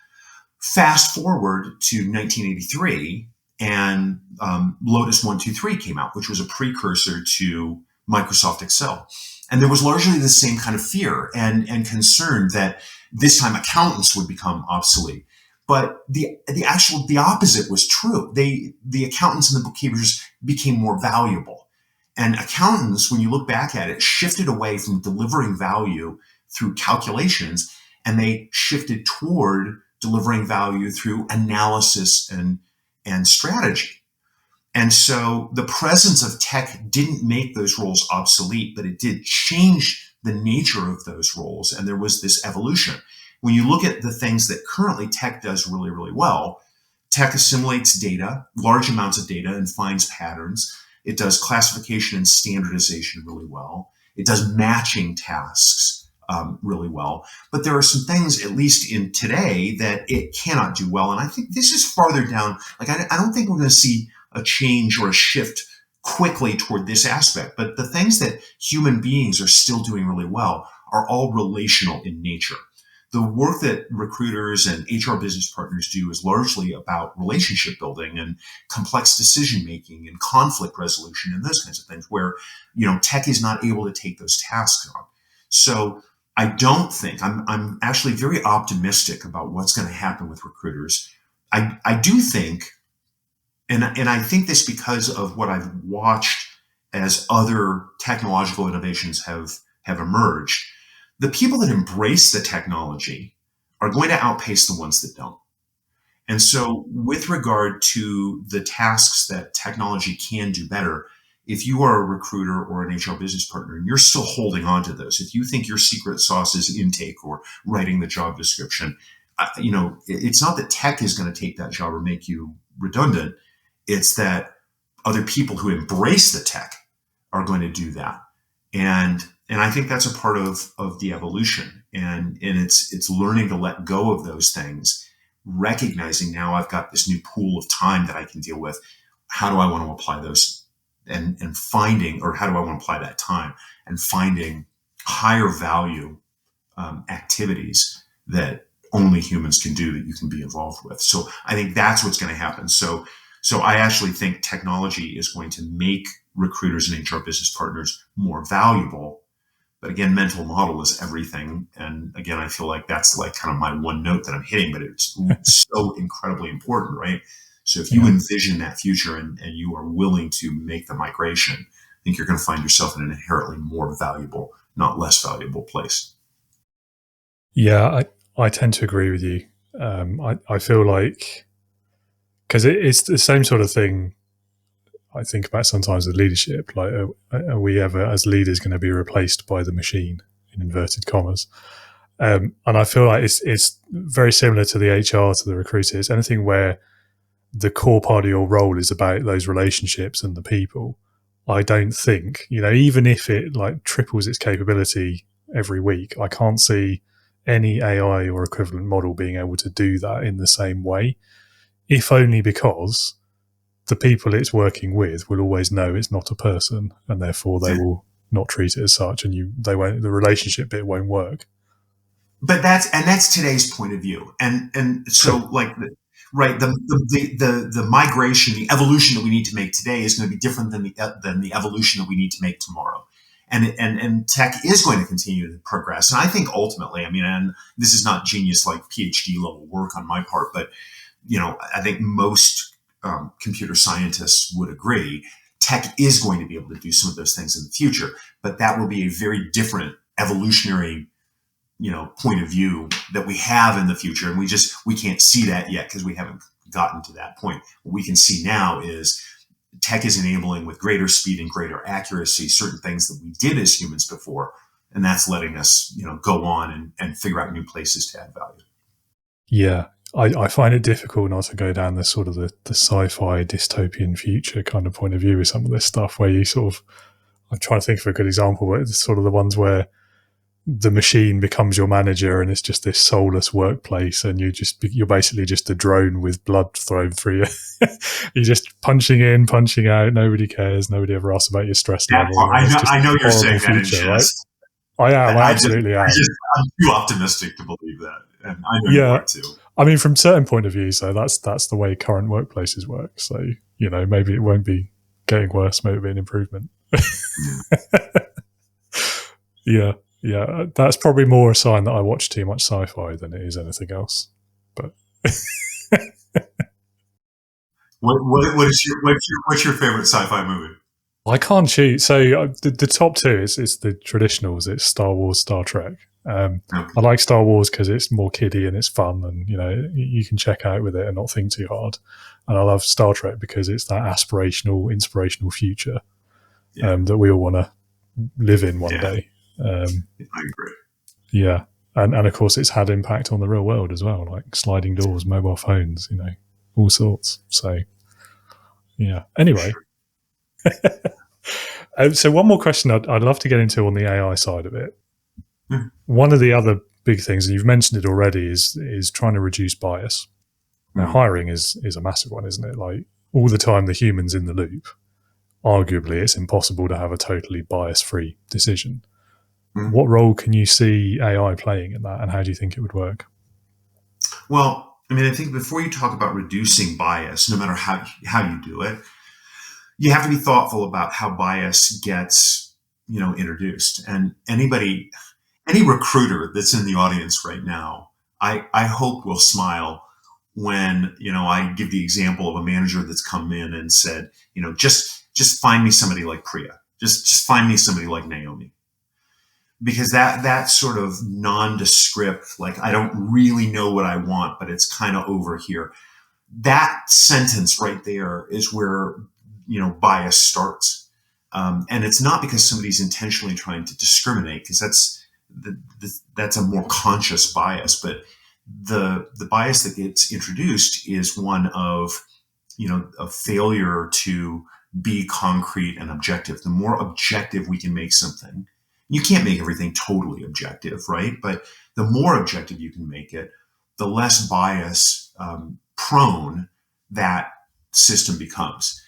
Fast forward to 1983, and Lotus 1-2-3 came out, which was a precursor to Microsoft Excel. And there was largely the same kind of fear and concern that this time accountants would become obsolete. But the opposite was true. The accountants and the bookkeepers became more valuable. And accountants, when you look back at it, shifted away from delivering value through calculations, and they shifted toward delivering value through analysis and strategy. And so the presence of tech didn't make those roles obsolete, but it did change the nature of those roles. And there was this evolution. When you look at the things that currently tech does really, really well, tech assimilates data, large amounts of data, and finds patterns. It does classification and standardization really well. It does matching tasks really well. But there are some things, at least in today, that it cannot do well. And I think this is farther down. Like, I don't think we're going to see a change or a shift quickly toward this aspect. But the things that human beings are still doing really well are all relational in nature. The work that recruiters and HR business partners do is largely about relationship building and complex decision making and conflict resolution and those kinds of things where, tech is not able to take those tasks on. So I don't think I'm actually very optimistic about what's going to happen with recruiters. I do think, and I think this because of what I've watched as other technological innovations have emerged. The people that embrace the technology are going to outpace the ones that don't. And so with regard to the tasks that technology can do better, if you are a recruiter or an HR business partner and you're still holding on to those, if you think your secret sauce is intake or writing the job description, it's not that tech is going to take that job or make you redundant. It's that other people who embrace the tech are going to do that. And I think that's a part of the evolution. And it's learning to let go of those things, recognizing now I've got this new pool of time that I can deal with. How do I want to apply those and finding, or how do I want to apply that time and finding higher value activities that only humans can do that you can be involved with. So I think that's what's going to happen. So I actually think technology is going to make recruiters and HR business partners more valuable. But again, mental model is everything. And again, I feel like that's like kind of my one note that I'm hitting, but it's so incredibly important, right? So if you envision that future and you are willing to make the migration, I think you're going to find yourself in an inherently more valuable, not less valuable place. Yeah, I tend to agree with you. I feel like, because it's the same sort of thing I think about sometimes with leadership. Like, are we ever, as leaders, going to be replaced by the machine, in inverted commas? And I feel like it's very similar to the HR, to the recruiter. It's anything where the core part of your role is about those relationships and the people. I don't think, even if it like triples its capability every week, I can't see any AI or equivalent model being able to do that in the same way, if only because the people it's working with will always know it's not a person, and therefore they will not treat it as such, and the relationship bit won't work. But that's today's point of view, and so like the migration, the evolution that we need to make today is going to be different than the evolution that we need to make tomorrow. And tech is going to continue to progress. And I think ultimately, and this is not genius like PhD level work on my part, but I think most computer scientists would agree, tech is going to be able to do some of those things in the future, but that will be a very different evolutionary, point of view that we have in the future. And we can't see that yet because we haven't gotten to that point. What we can see now is tech is enabling with greater speed and greater accuracy certain things that we did as humans before. And that's letting us, go on and figure out new places to add value. Yeah. I find it difficult not to go down the sort of the sci-fi dystopian future kind of point of view with some of this stuff where you sort of, I'm trying to think of a good example, but it's sort of the ones where the machine becomes your manager and it's just this soulless workplace, and you're basically just a drone with blood thrown through you. You're just punching in, punching out. Nobody cares. Nobody ever asks about your stress level. I know you're saying that in jest. Right? I am. I absolutely am. I'm too optimistic to believe that, and I know you are too. From certain point of view, so that's the way current workplaces work. So maybe it won't be getting worse. Maybe it'll be an improvement. Yeah, that's probably more a sign that I watch too much sci-fi than it is anything else. But what's your favorite sci-fi movie? I can't choose. So the top two is the traditionals. It's Star Wars, Star Trek. Okay. I like Star Wars because it's more kiddie and it's fun, and you can check out with it and not think too hard. And I love Star Trek because it's that aspirational, inspirational future that we all want to live in one day. I agree. Yeah. And of course, it's had impact on the real world as well, like sliding doors, mobile phones, all sorts. So, yeah. Anyway. So one more question I'd love to get into on the AI side of it. Mm. One of the other big things, and you've mentioned it already, is trying to reduce bias. Now, hiring is a massive one, isn't it? Like, all the time the human's in the loop. Arguably, it's impossible to have a totally bias-free decision. What role can you see AI playing in that, and how do you think it would work? Well, I mean, I think before you talk about reducing bias, no matter how you do it, you have to be thoughtful about how bias gets, introduced. And any recruiter that's in the audience right now, I hope will smile when, I give the example of a manager that's come in and said, just find me somebody like Priya. Just find me somebody like Naomi. Because that sort of nondescript, like, I don't really know what I want, but it's kind of over here. That sentence right there is where, bias starts. And it's not because somebody's intentionally trying to discriminate, because that's a more conscious bias. But the bias that gets introduced is one of, a failure to be concrete and objective. The more objective we can make something, you can't make everything totally objective, right? But the more objective you can make it, the less bias prone that system becomes.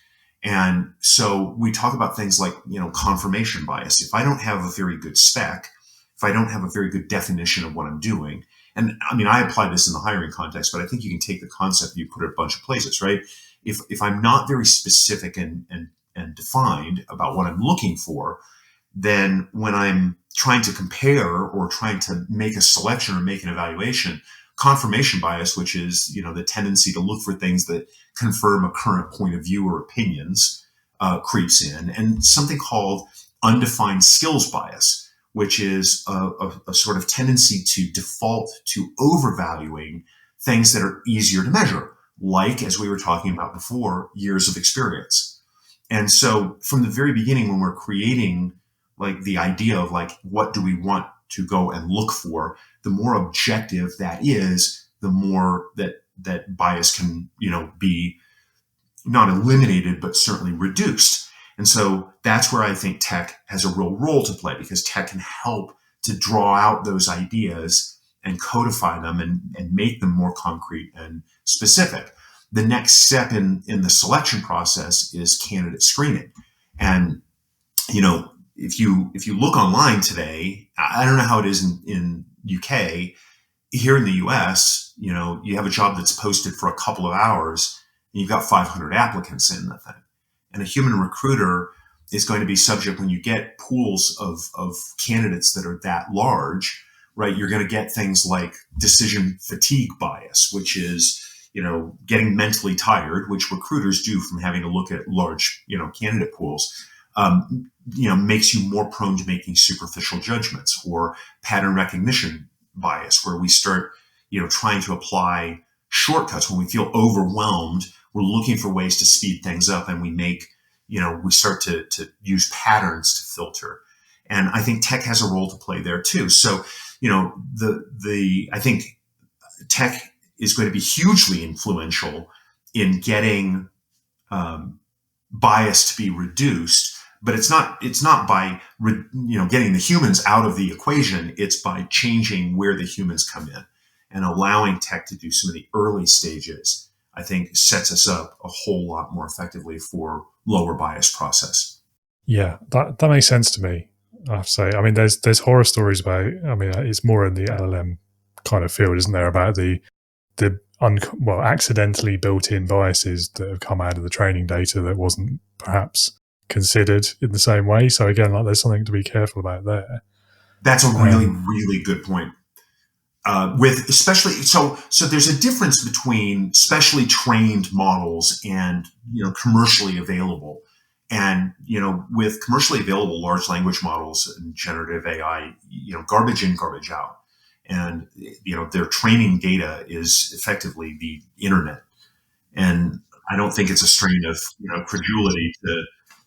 And so we talk about things like, confirmation bias. If I don't have a very good spec, if I don't have a very good definition of what I'm doing, and I mean, I apply this in the hiring context, but I think you can take the concept and you put it a bunch of places, right? If I'm not very specific and defined about what I'm looking for, then when I'm trying to compare or trying to make a selection or make an evaluation, confirmation bias, which is, the tendency to look for things that confirm a current point of view or opinions, creeps in, and something called undefined skills bias, which is a sort of tendency to default to overvaluing things that are easier to measure, like, as we were talking about before, years of experience. And so from the very beginning, when we're creating like the idea of like, what do we want to go and look for, the more objective that is, the more that bias can, be not eliminated, but certainly reduced. And so that's where I think tech has a real role to play, because tech can help to draw out those ideas and codify them and make them more concrete and specific. The next step in the selection process is candidate screening. And, if you look online today, I don't know how it is in UK. Here in the US, you have a job that's posted for a couple of hours and you've got 500 applicants in the thing. And a human recruiter is going to be subject, when you get pools of candidates that are that large, right? You're going to get things like decision fatigue bias, which is, getting mentally tired, which recruiters do from having to look at large, candidate pools. Makes you more prone to making superficial judgments, or pattern recognition bias, where we start, trying to apply shortcuts. When we feel overwhelmed, we're looking for ways to speed things up, and we start to use patterns to filter. And I think tech has a role to play there too. So, I think tech is going to be hugely influential in getting bias to be reduced. But it's not by getting the humans out of the equation. It's by changing where the humans come in and allowing tech to do some of the early stages. I think sets us up a whole lot more effectively for lower bias process. Yeah, that makes sense to me, I have to say. I mean, there's horror stories about. I mean, it's more in the LLM kind of field, isn't there, about the accidentally built-in biases that have come out of the training data that wasn't perhaps considered in the same way. So again, like, there's something to be careful about there. That's a really, really good point. So there's a difference between specially trained models and commercially available. And, with commercially available large language models and generative AI, garbage in, garbage out. And, their training data is effectively the internet. And I don't think it's a strain of, credulity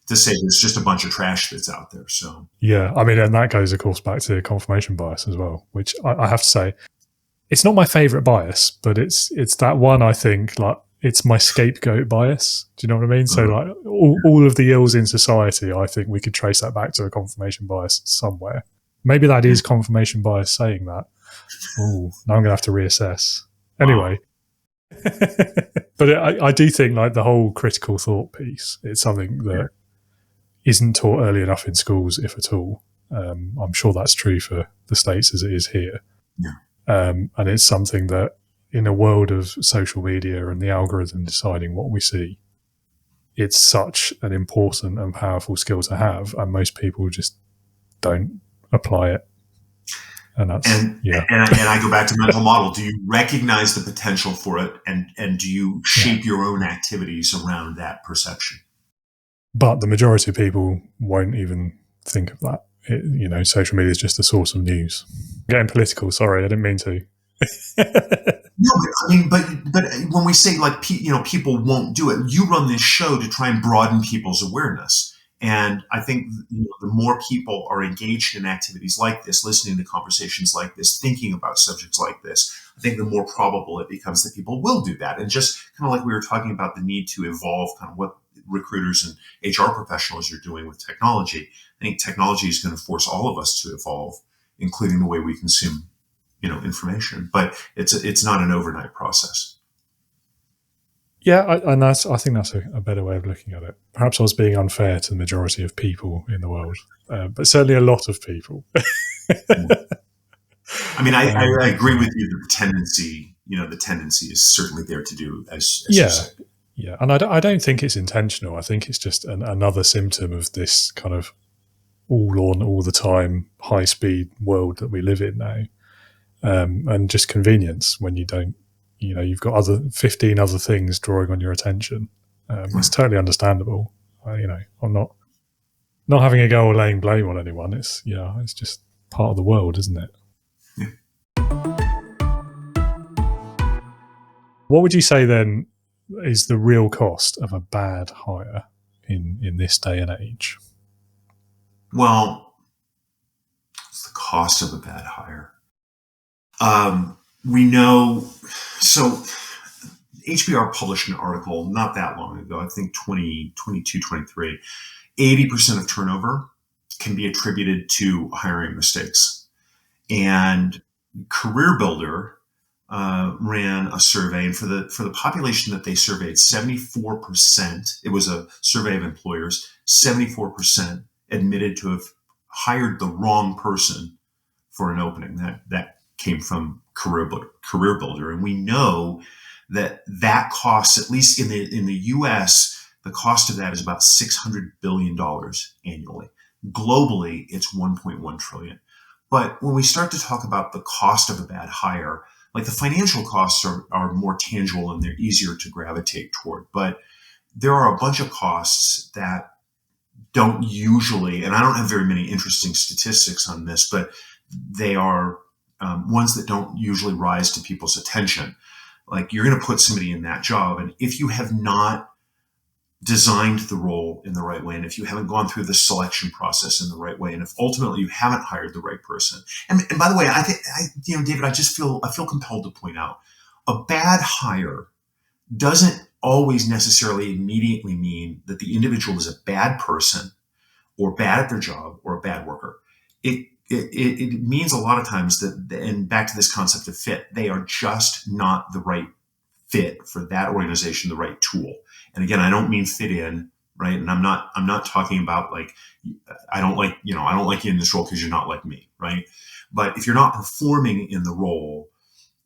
to say there's just a bunch of trash that's out there. So, yeah, I mean, and that goes, of course, back to confirmation bias as well, which I have to say, it's not my favorite bias, but it's that one, I think, like, it's my scapegoat bias. Do you know what I mean? So, like, all of the ills in society, I think we could trace that back to a confirmation bias somewhere. Maybe that is confirmation bias saying that. Oh, now I'm going to have to reassess. Anyway. But I do think, like, the whole critical thought piece, it's something that isn't taught early enough in schools, if at all. I'm sure that's true for the States as it is here. Yeah. And it's something that, in a world of social media and the algorithm deciding what we see, it's such an important and powerful skill to have, and most people just don't apply it. And that's and I go back to mental model. Do you recognize the potential for it, and do you shape your own activities around that perception? But the majority of people won't even think of that. Social media is just a source of news. Getting political, sorry, I didn't mean to. No, but when we say, like, people won't do it, you run this show to try and broaden people's awareness. And I think, the more people are engaged in activities like this, listening to conversations like this, thinking about subjects like this, I think the more probable it becomes that people will do that. And just kind of like we were talking about the need to evolve kind of what recruiters and HR professionals are doing with technology, I think technology is going to force all of us to evolve, including the way we consume, information. But it's not an overnight process. Yeah, I think that's a better way of looking at it. Perhaps I was being unfair to the majority of people in the world, but certainly a lot of people. I mean, I agree with you that the tendency is certainly there to do as you say. Yeah, and I don't think it's intentional. I think it's just another symptom of this kind of all the time, high speed world that we live in now, and just convenience when you don't. You've got 15 other things drawing on your attention. It's totally understandable. I'm not having a go or laying blame on anyone. It's just part of the world, isn't it? Yeah. What would you say then is the real cost of a bad hire in this day and age? Well, it's the cost of a bad hire. We know, so HBR published an article not that long ago, I think 2022, 23, 80% of turnover can be attributed to hiring mistakes. And Career Builder ran a survey, and for the population that they surveyed, 74%, it was a survey of employers, 74% admitted to have hired the wrong person for an opening. That came from Career Builder. And we know that costs, at least in the US, the cost of that is about $600 billion annually. Globally, it's 1.1 trillion. But when we start to talk about the cost of a bad hire, like, the financial costs are more tangible and they're easier to gravitate toward. But there are a bunch of costs that don't usually, and I don't have very many interesting statistics on this, but they are ones that don't usually rise to people's attention. Like, you're going to put somebody in that job, and if you have not designed the role in the right way, and if you haven't gone through the selection process in the right way, and if ultimately you haven't hired the right person, and by the way, I think, David, I feel compelled to point out, a bad hire doesn't always necessarily immediately mean that the individual is a bad person or bad at their job or a bad worker. It means a lot of times that, and back to this concept of fit, they are just not the right fit for that organization, the right tool. And again, I don't mean fit in, right? And I'm not talking about, like, I don't like you in this role because you're not like me, right? But if you're not performing in the role,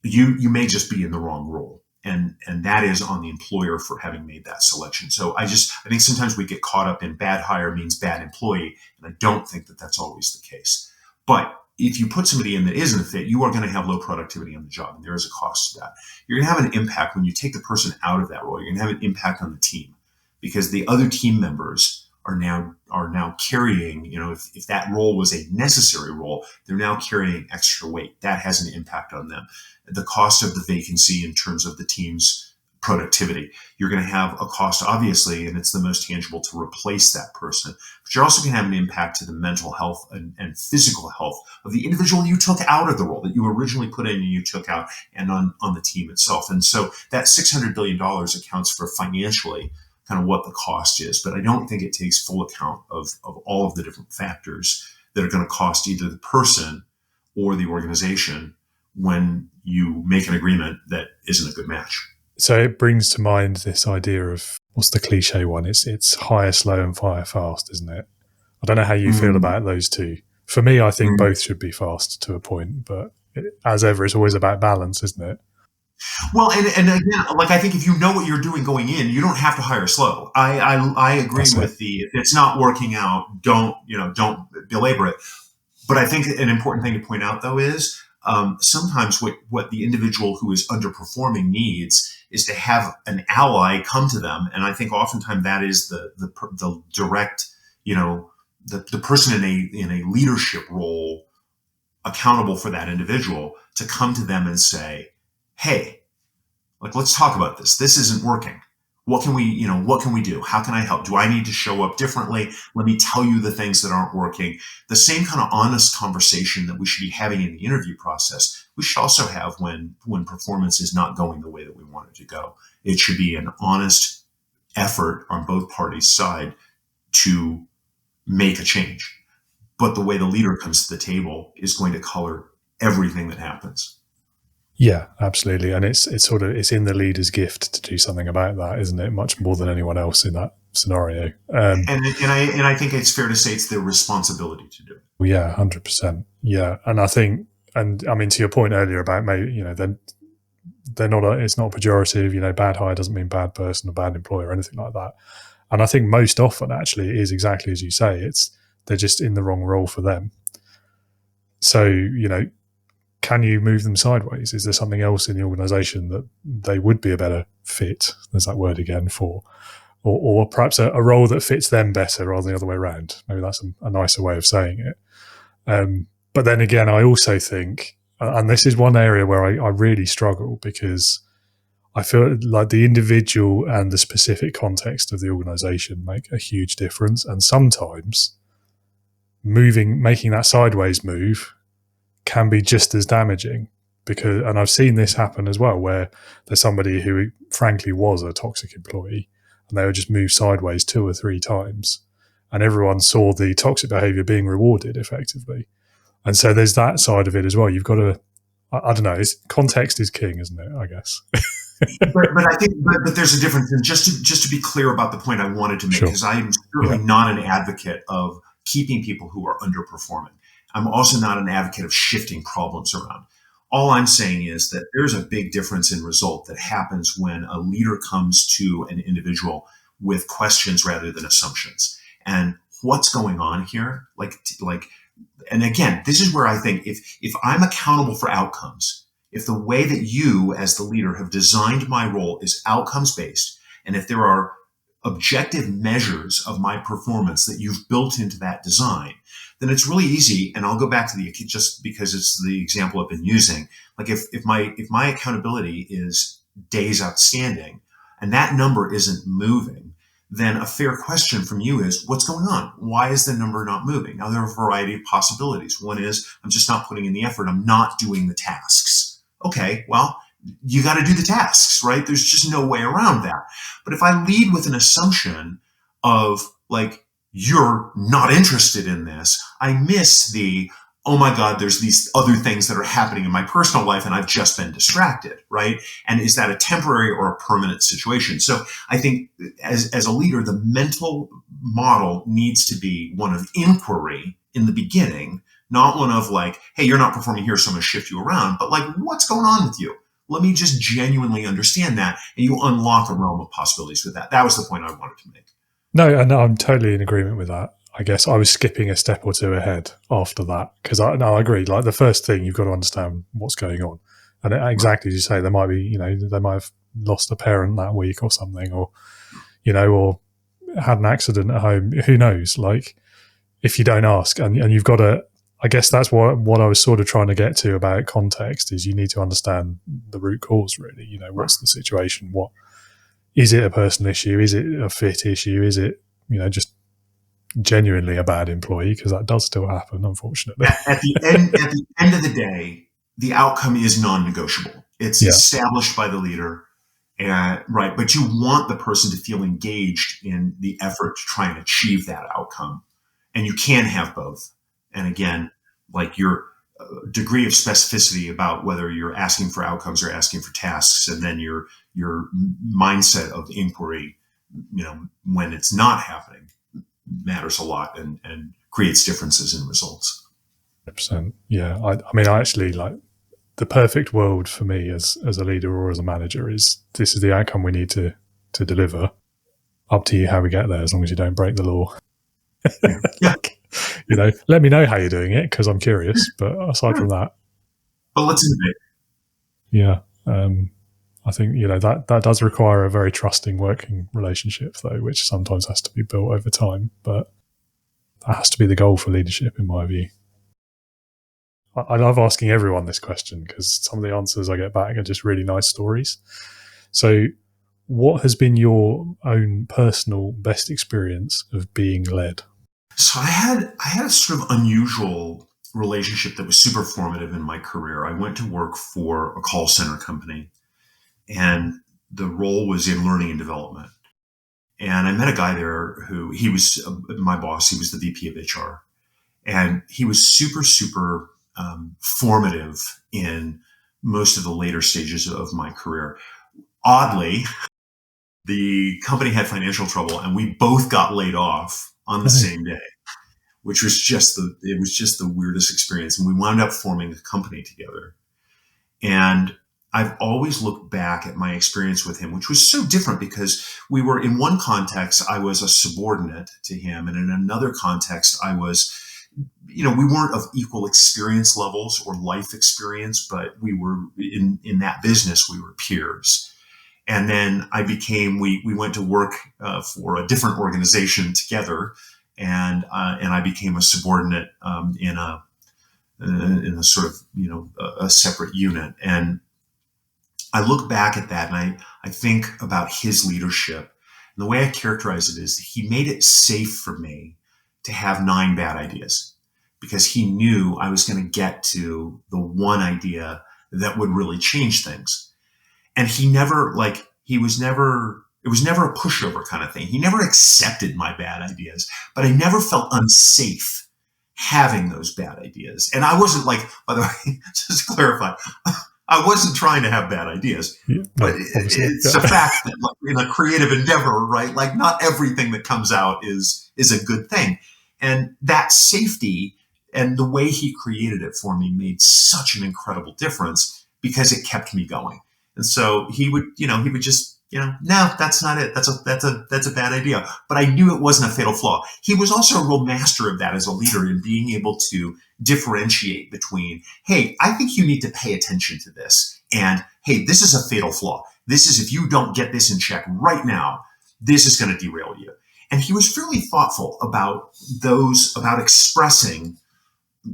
you may just be in the wrong role. And that is on the employer for having made that selection. So I think sometimes we get caught up in bad hire means bad employee. And I don't think that that's always the case. But if you put somebody in that isn't a fit, you are going to have low productivity on the job. And there is a cost to that. You're going to have an impact when you take the person out of that role. You're going to have an impact on the team because the other team members are now carrying, if that role was a necessary role, they're now carrying extra weight. That has an impact on them. The cost of the vacancy in terms of the team's productivity. You're going to have a cost, obviously, and it's the most tangible to replace that person. But you're also going to have an impact to the mental health and physical health of the individual you took out of the role that you originally put in and you took out, and on the team itself. And so that $600 billion accounts for financially kind of what the cost is. But I don't think it takes full account of all of the different factors that are going to cost either the person or the organization when you make an agreement that isn't a good match. So it brings to mind this idea of, what's the cliche one? It's hire slow and fire fast, isn't it? I don't know how you feel about those two. For me, I think both should be fast to a point, but as ever, it's always about balance, isn't it? Well, and again, like, I think if you know what you're doing going in, you don't have to hire slow. I agree with if it's not working out, don't belabor it. But I think an important thing to point out, though, is sometimes what the individual who is underperforming needs is to have an ally come to them. And I think oftentimes that is the direct, the person in a leadership role accountable for that individual to come to them and say, hey, like, let's talk about this. This isn't working. What can we do? How can I help? Do I need to show up differently? Let me tell you the things that aren't working. The same kind of honest conversation that we should be having in the interview process, we should also have when performance is not going the way that we want it to go. It should be an honest effort on both parties' side to make a change. But the way the leader comes to the table is going to color everything that happens. Yeah, absolutely. And it's in the leader's gift to do something about that, isn't it? Much more than anyone else in that scenario. And I think it's fair to say it's their responsibility to do it. Yeah, 100%. Yeah. And I think, and I mean, to your point earlier about maybe, they're not, it's not pejorative, bad hire doesn't mean bad person or bad employer or anything like that. And I think most often actually it is exactly as you say, they're just in the wrong role for them. So, can you move them sideways? Is there something else in the organization that they would be a better fit? There's that word again for, or perhaps a role that fits them better rather than the other way around. Maybe that's a nicer way of saying it. But then again, I also think, and this is one area where I really struggle, because I feel like the individual and the specific context of the organization make a huge difference. And sometimes making that sideways move can be just as damaging, and I've seen this happen as well, where there's somebody who frankly was a toxic employee and they would just move sideways 2 or 3 times and everyone saw the toxic behavior being rewarded effectively. And so there's that side of it as well. You've got to, I don't know, context is king, isn't it? I guess. but I think, but there's a difference. And just to be clear about the point I wanted to make, because I am certainly not an advocate of keeping people who are underperforming. I'm also not an advocate of shifting problems around. All I'm saying is that there's a big difference in result that happens when a leader comes to an individual with questions rather than assumptions. And what's going on here? And again, this is where I think if I'm accountable for outcomes, if the way that you as the leader have designed my role is outcomes based, and if there are objective measures of my performance that you've built into that design, then it's really easy. And I'll go back to just because it's the example I've been using. Like if my accountability is days outstanding and that number isn't moving, then a fair question from you is, what's going on? Why is the number not moving? Now, there are a variety of possibilities. One is I'm just not putting in the effort. I'm not doing the tasks. Okay, well, you got to do the tasks, right? There's just no way around that. But if I lead with an assumption of you're not interested in this, I miss oh my God, there's these other things that are happening in my personal life and I've just been distracted, right? And is that a temporary or a permanent situation? So I think as a leader, the mental model needs to be one of inquiry in the beginning, not one of hey, you're not performing here, so I'm going to shift you around, but what's going on with you? Let me just genuinely understand that, and you unlock a realm of possibilities with that. That was the point I wanted to make. No, and I'm totally in agreement with that. I guess I was skipping a step or two ahead after that, because I agree. The first thing, you've got to understand what's going on, and exactly as you say, there might be, they might have lost a parent that week or something, or had an accident at home, who knows? Like, if you don't ask, and you've got to, I guess that's what I was sort of trying to get to about context, is you need to understand the root cause, really. You know, what's the situation? What is it? A personal issue? Is it a fit issue? Is it, just genuinely a bad employee? Because that does still happen, unfortunately. At the end of the day, the outcome is non-negotiable. It's established by the leader. Right. But you want the person to feel engaged in the effort to try and achieve that outcome. And you can have both. And again, like your degree of specificity about whether you're asking for outcomes or asking for tasks, and then your mindset of inquiry, when it's not happening, matters a lot and creates differences in results. 100%. Yeah. I mean, I actually like, the perfect world for me as a leader or as a manager is, this is the outcome we need to deliver. Up to you how we get there, as long as you don't break the law. Yeah. Let me know how you're doing it, because I'm curious. But aside from that, but let's innovate. Yeah. I think, that does require a very trusting working relationship, though, which sometimes has to be built over time. But that has to be the goal for leadership, in my view. I love asking everyone this question, because some of the answers I get back are just really nice stories. So what has been your own personal best experience of being led? So I had a sort of unusual relationship that was super formative in my career. I went to work for a call center company, and the role was in learning and development. And I met a guy there he was my boss. He was the VP of HR, and he was super, super formative in most of the later stages of my career. Oddly, the company had financial trouble, and we both got laid off on the same day, which was just the weirdest experience. And we wound up forming a company together. And I've always looked back at my experience with him, which was so different, because we were, in one context, I was a subordinate to him. And in another context, I was, we weren't of equal experience levels or life experience, but we were in that business, we were peers. And then we went to work for a different organization together, and I became a subordinate in a sort of, a separate unit. And I look back at that, and I think about his leadership. And the way I characterize it is, he made it safe for me to have 9 bad ideas, because he knew I was going to get to the one idea that would really change things. And it was never a pushover kind of thing. He never accepted my bad ideas, but I never felt unsafe having those bad ideas. And I wasn't by the way, just to clarify, I wasn't trying to have bad ideas, but it's a fact that in a creative endeavor, right? Like, not everything that comes out is a good thing. And that safety and the way he created it for me made such an incredible difference, because it kept me going. And so he would just, no, that's not it. That's a bad idea. But I knew it wasn't a fatal flaw. He was also a real master of that as a leader, in being able to differentiate between, hey, I think you need to pay attention to this, and hey, this is a fatal flaw. This is, if you don't get this in check right now, this is going to derail you. And he was fairly thoughtful about expressing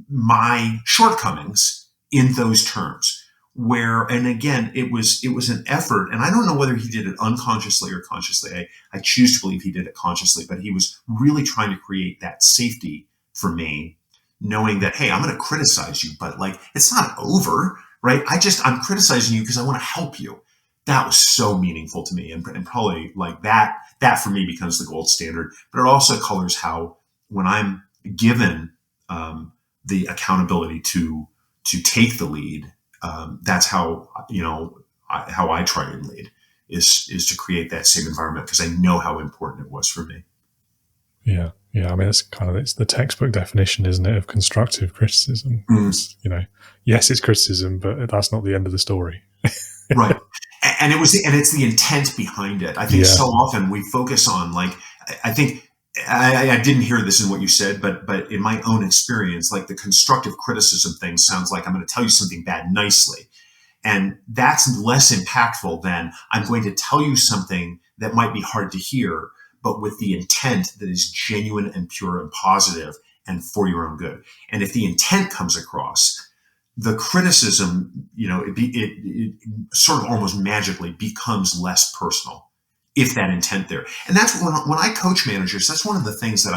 my shortcomings in those terms. And again, it was an effort, and I don't know whether he did it unconsciously or consciously. I choose to believe he did it consciously, but he was really trying to create that safety for me, knowing that, hey, I'm going to criticize you, but it's not over, right? I'm criticizing you because I want to help you. That was so meaningful to me, and probably that for me becomes the gold standard. But it also colors how, when I'm given the accountability to take the lead, that's how I try and lead, is to create that same environment, because I know how important it was for me. Yeah. I mean, it's the textbook definition, isn't it, of constructive criticism? Yes, it's criticism, but that's not the end of the story. Right. And it's the intent behind it. I think so often we focus on, I think I didn't hear this in what you said, but in my own experience, the constructive criticism thing sounds like I'm going to tell you something bad nicely. And that's less impactful than I'm going to tell you something that might be hard to hear, but with the intent that is genuine and pure and positive and for your own good. And if the intent comes across, the criticism, it sort of almost magically becomes less personal if that intent there. And that's when I coach managers, that's one of the things that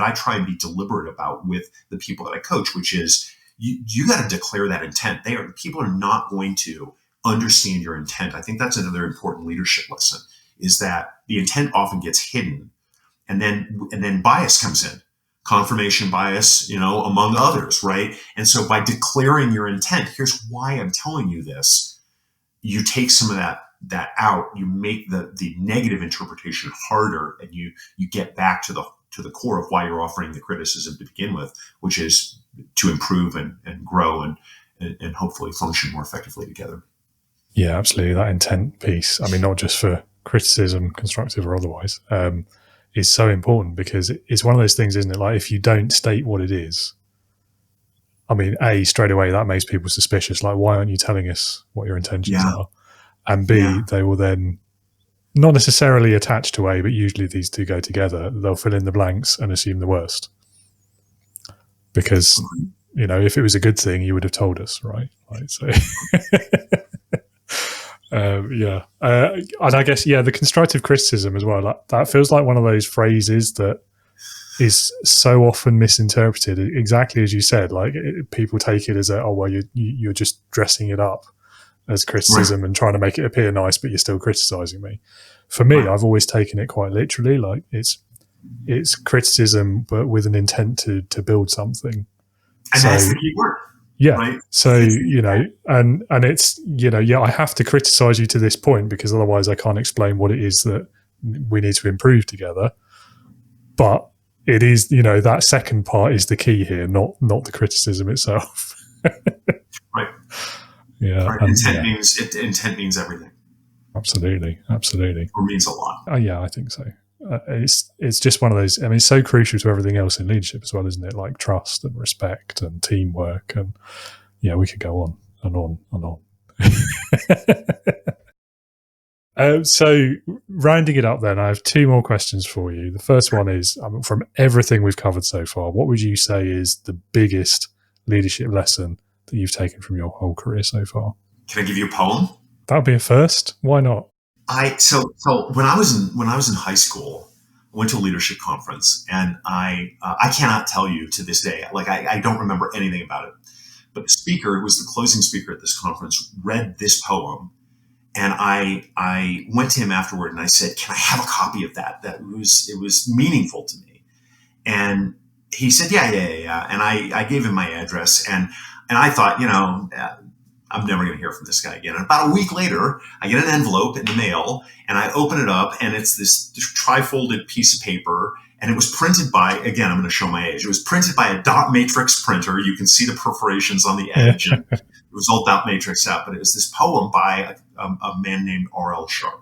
I try and be deliberate about with the people that I coach, which is you got to declare that intent. People are not going to understand your intent. I think that's another important leadership lesson, is that the intent often gets hidden, and then bias comes in. Confirmation bias, among others, right? And so by declaring your intent, here's why I'm telling you this, you take some of that out, you make the negative interpretation harder, and you get back to the core of why you're offering the criticism to begin with, which is to improve and grow and hopefully function more effectively together. Yeah, absolutely. That intent piece, I mean, not just for criticism, constructive or otherwise, is so important, because it's one of those things, isn't it? Like, if you don't state what it is, I mean, A, straight away that makes people suspicious. Like, why aren't you telling us what your intentions are? And B, they will then not necessarily attach to A, but usually these two go together. They'll fill in the blanks and assume the worst. Because, if it was a good thing, you would have told us, right? Like, so and I guess, the constructive criticism as well, that feels like one of those phrases that is so often misinterpreted, exactly as you said. Like, people take it as you're just dressing it up as criticism, right, and trying to make it appear nice, but you're still criticizing me. For me, right, I've always taken it quite literally. Like, it's criticism, but with an intent to build something. And that's the key word. Yeah. Right? So, and it's, I have to criticize you to this point, because otherwise I can't explain what it is that we need to improve together. But it is, that second part is the key here, not the criticism itself. Right. Yeah. Right. Intent means everything. Absolutely. Or means a lot. Yeah, I think so. It's just one of those, I mean, it's so crucial to everything else in leadership as well, isn't it? Like trust and respect and teamwork, and we could go on and on and on. So rounding it up then, I have two more questions for you. The first one is, from everything we've covered so far, what would you say is the biggest leadership lesson that you've taken from your whole career so far? Can I give you a poem? That would be a first. Why not? So when I was in high school, I went to a leadership conference, and I cannot tell you to this day, like I don't remember anything about it. But the speaker, who was the closing speaker at this conference, read this poem, and I went to him afterward and I said, "Can I have a copy of that? It was meaningful to me." And he said, "Yeah." And I gave him my address, and I thought, I'm never going to hear from this guy again. And about a week later, I get an envelope in the mail, and I open it up, and it's this tri-folded piece of paper, and it was printed by, again, I'm going to show my age. It was printed by a dot matrix printer. You can see the perforations on the edge, and it was all dot matrix out, but it was this poem by a man named R.L. Sharp.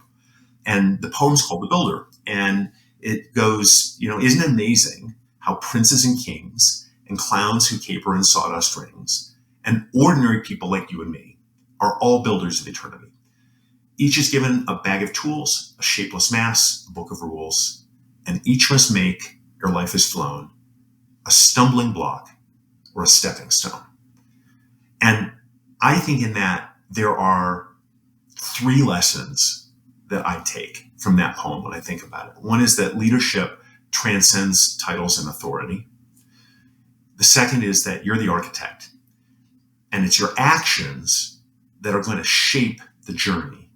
And the poem's called The Builder. And it goes, isn't it amazing how princes and kings and clowns who caper in sawdust rings and ordinary people like you and me are all builders of eternity. Each is given a bag of tools, a shapeless mass, a book of rules, and each must make, ere life is flown, a stumbling block or a stepping stone. And I think in that there are three lessons that I take from that poem when I think about it. One is that leadership transcends titles and authority. The second is that you're the architect, and it's your actions that are going to shape the journey.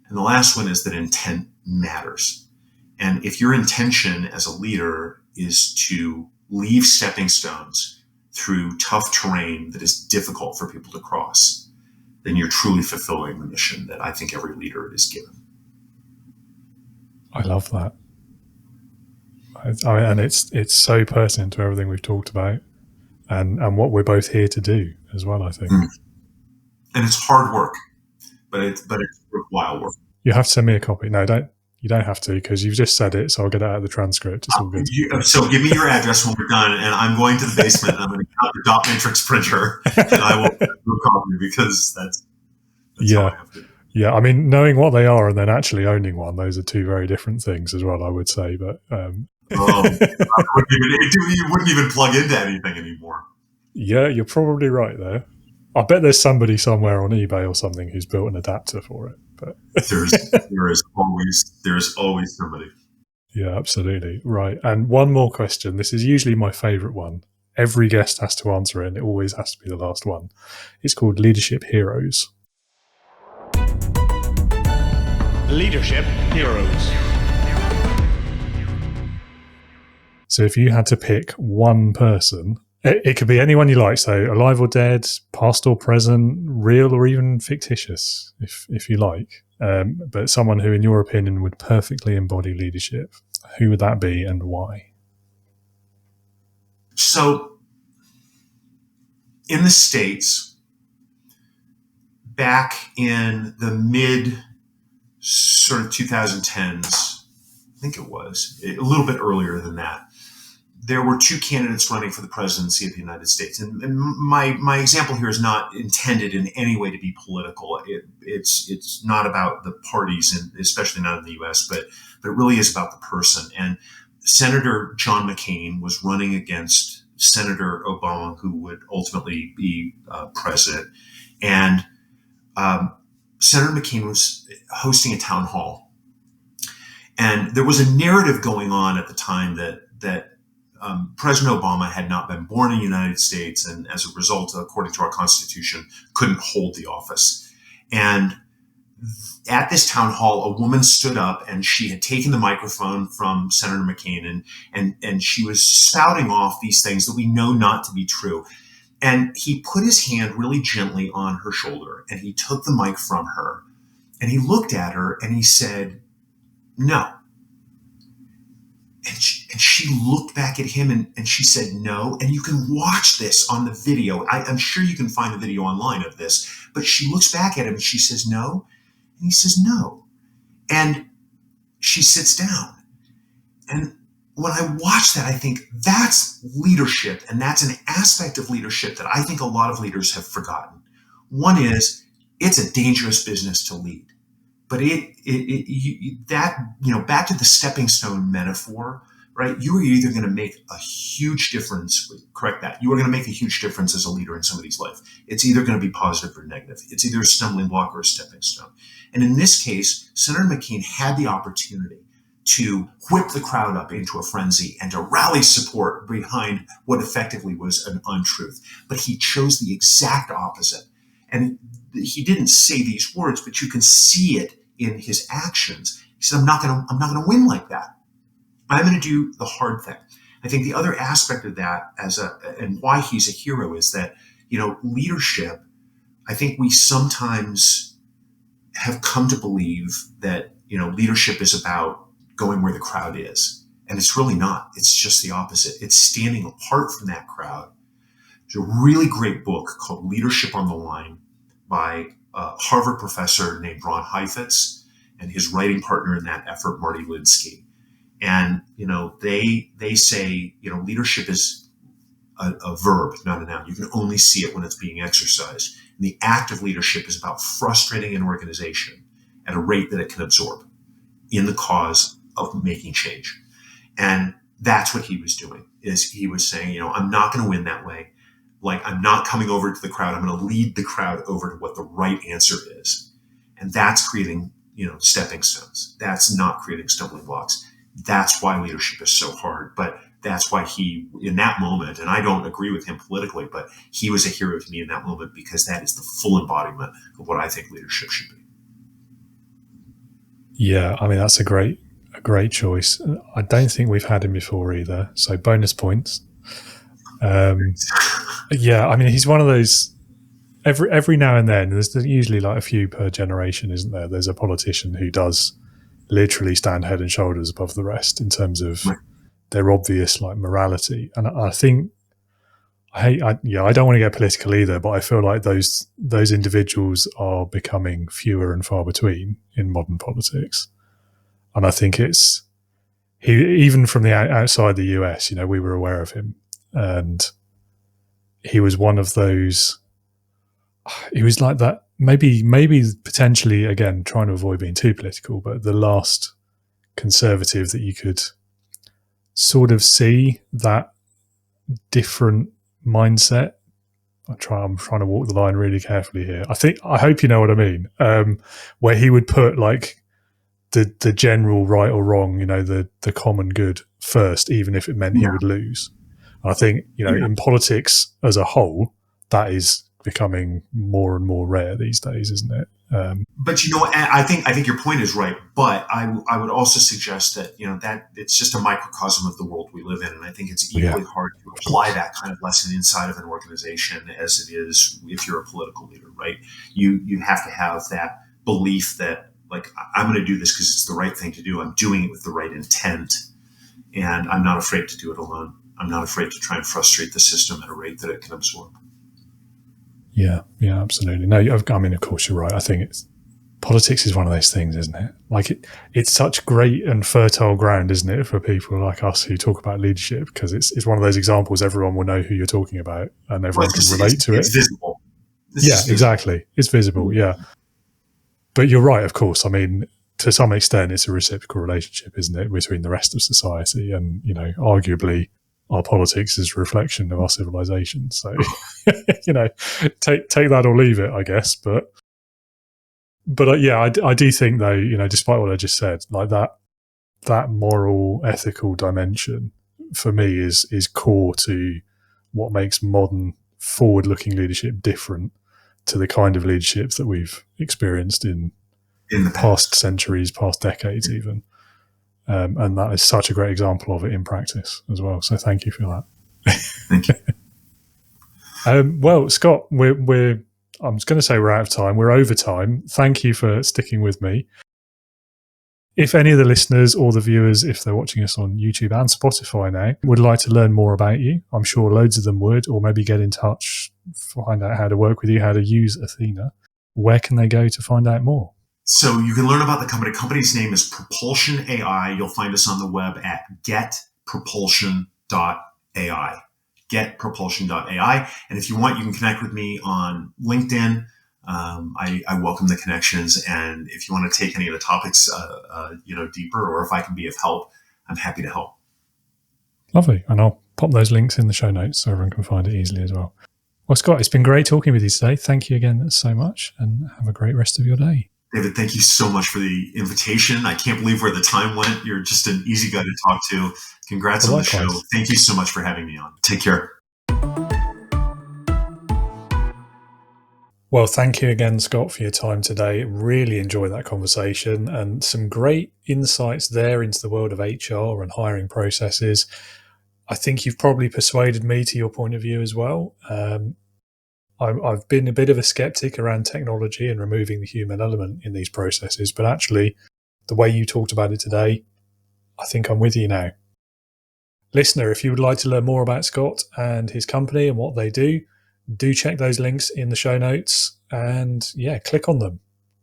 And the last one is that intent matters. And if your intention as a leader is to leave stepping stones through tough terrain that is difficult for people to cross, then you're truly fulfilling the mission that I think every leader is given. I love that. And it's so pertinent to everything we've talked about, and what we're both here to do as well, I think. And it's hard work, but it's worthwhile work. You have to send me a copy. No, you don't have to, because you've just said it, so I'll get it out of the transcript. It's all good. So give me your address when we're done, and I'm going to the basement, and I'm going to count the dot matrix printer, and I will do a copy, because that's all I have to do. Yeah, I mean, knowing what they are and then actually owning one, those are two very different things as well, I would say. But You wouldn't even plug into anything anymore. Yeah, you're probably right there. I bet there's somebody somewhere on eBay or something who's built an adapter for it. But there's always somebody. Yeah, absolutely. Right. And one more question. This is usually my favorite one. Every guest has to answer it, and it always has to be the last one. It's called Leadership Heroes. Leadership Heroes. So if you had to pick one person, it could be anyone you like, so alive or dead, past or present, real or even fictitious, if you like, but someone who, in your opinion, would perfectly embody leadership. Who would that be and why? So in the States, back in the mid sort of 2010s, I think it was a little bit earlier than that, there were two candidates running for the presidency of the United States. And my example here is not intended in any way to be political. It's not about the parties, and especially not in the U.S., but it really is about the person. And Senator John McCain was running against Senator Obama, who would ultimately be president. And Senator McCain was hosting a town hall. And there was a narrative going on at the time that President Obama had not been born in the United States, and as a result, according to our Constitution, couldn't hold the office. And at this town hall, a woman stood up, and she had taken the microphone from Senator McCain, and she was spouting off these things that we know not to be true. And he put his hand really gently on her shoulder, and he took the mic from her, and he looked at her, and he said, "No." And she looked back at him, and she said no. And you can watch this on the video. I'm sure you can find the video online of this. But she looks back at him and she says no. And he says no. And she sits down. And when I watch that, I think that's leadership. And that's an aspect of leadership that I think a lot of leaders have forgotten. One is, it's a dangerous business to lead. But back to the stepping stone metaphor, right? You are either going to make a huge difference, correct that. You are going to make a huge difference as a leader in somebody's life. It's either going to be positive or negative. It's either a stumbling block or a stepping stone. And in this case, Senator McCain had the opportunity to whip the crowd up into a frenzy and to rally support behind what effectively was an untruth. But he chose the exact opposite. And he didn't say these words, but you can see it in his actions. He said, I'm not going to win like that. I'm going to do the hard thing. I think the other aspect of that and why he's a hero is that, leadership, I think we sometimes have come to believe that, leadership is about going where the crowd is. And it's really not. It's just the opposite. It's standing apart from that crowd. There's a really great book called Leadership on the Line by a Harvard professor named Ron Heifetz and his writing partner in that effort, Marty Linsky. And, they say, leadership is a verb, not a noun. You can only see it when it's being exercised. And the act of leadership is about frustrating an organization at a rate that it can absorb in the cause of making change. And that's what he was doing, is he was saying, I'm not going to win that way. Like, I'm not coming over to the crowd. I'm going to lead the crowd over to what the right answer is. And that's creating, stepping stones. That's not creating stumbling blocks. That's why leadership is so hard. But that's why he, in that moment, and I don't agree with him politically, but he was a hero to me in that moment, because that is the full embodiment of what I think leadership should be. Yeah, I mean, that's a great choice. I don't think we've had him before either. So bonus points. Yeah, I mean, he's one of those, every now and then, there's usually like a few per generation, isn't there? There's a politician who does literally stand head and shoulders above the rest in terms of their obvious like morality. And I think, I don't want to get political either, but I feel like those individuals are becoming fewer and far between in modern politics. And I think even from the outside the US, we were aware of him, and he was one of those. He was like that maybe potentially, again, trying to avoid being too political, but the last conservative that you could sort of see that different mindset. I'm trying to walk the line really carefully here. I hope you know what I mean. Where he would put like the general right or wrong, the common good first, even if it meant he would lose. And I think, in politics as a whole, that is becoming more and more rare these days, isn't it? But I think your point is right. But I would also suggest that that it's just a microcosm of the world we live in, and I think it's equally hard to apply that kind of lesson inside of an organization as it is if you're a political leader, right? You have to have that belief that, like, I'm going to do this because it's the right thing to do. I'm doing it with the right intent, and I'm not afraid to do it alone. I'm not afraid to try and frustrate the system at a rate that it can absorb. Yeah, absolutely. No, I mean, of course, you're right. I think politics is one of those things, isn't it? Like it's such great and fertile ground, isn't it, for people like us who talk about leadership, because it's one of those examples everyone will know who you're talking about and everyone can relate to it. It's visible. Exactly. It's visible, yeah. But you're right, of course. I mean, to some extent, it's a reciprocal relationship, isn't it, between the rest of society and, arguably our politics is a reflection of our civilization. So, take that or leave it, I guess. But I do think, though, despite what I just said, like that moral, ethical dimension for me is core to what makes modern, forward-looking leadership different to the kind of leadership that we've experienced in the past centuries, past decades, even. And that is such a great example of it in practice as well. So thank you for that. Thank you. Well, Scott, I'm just going to say we're out of time. We're over time. Thank you for sticking with me. If any of the listeners or the viewers, if they're watching us on YouTube and Spotify now, would like to learn more about you, I'm sure loads of them would, or maybe get in touch, find out how to work with you, how to use Athena, where can they go to find out more? So you can learn about the company. The company's name is PropulsionAI. You'll find us on the web at getpropulsion.ai. Getpropulsion.ai. And if you want, you can connect with me on LinkedIn. I welcome the connections. And if you want to take any of the topics, deeper, or if I can be of help, I'm happy to help. Lovely. And I'll pop those links in the show notes so everyone can find it easily as well. Well, Scott, it's been great talking with you today. Thank you again so much, and have a great rest of your day. David, thank you so much for the invitation. I can't believe where the time went. You're just an easy guy to talk to. Congrats on the show. Thank you so much for having me on. Take care. Well, thank you again, Scott, for your time today. Really enjoyed that conversation and some great insights there into the world of HR and hiring processes. I think you've probably persuaded me to your point of view as well. I've been a bit of a skeptic around technology and removing the human element in these processes, but actually, the way you talked about it today, I think I'm with you now. Listener, if you would like to learn more about Scott and his company and what they do check those links in the show notes and, click on them.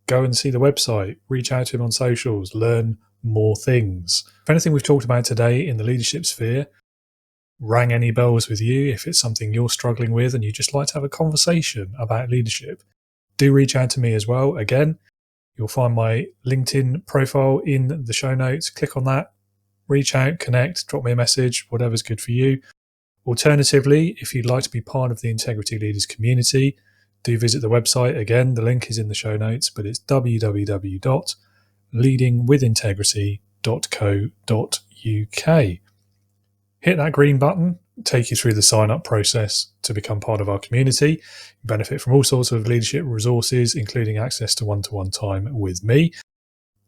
Go and see the website, reach out to him on socials, learn more things. If anything we've talked about today in the leadership sphere rang any bells with you, if it's something you're struggling with and you just like to have a conversation about leadership, do reach out to me as well. Again, you'll find my LinkedIn profile in the show notes. Click on that, reach out, connect, drop me a message, whatever's good for you. Alternatively, if you'd like to be part of the Integrity Leaders community, do visit the website. Again, the link is in the show notes, but it's www.leadingwithintegrity.co.uk. Hit that green button, take you through the sign-up process to become part of our community. You benefit from all sorts of leadership resources, including access to one-to-one time with me.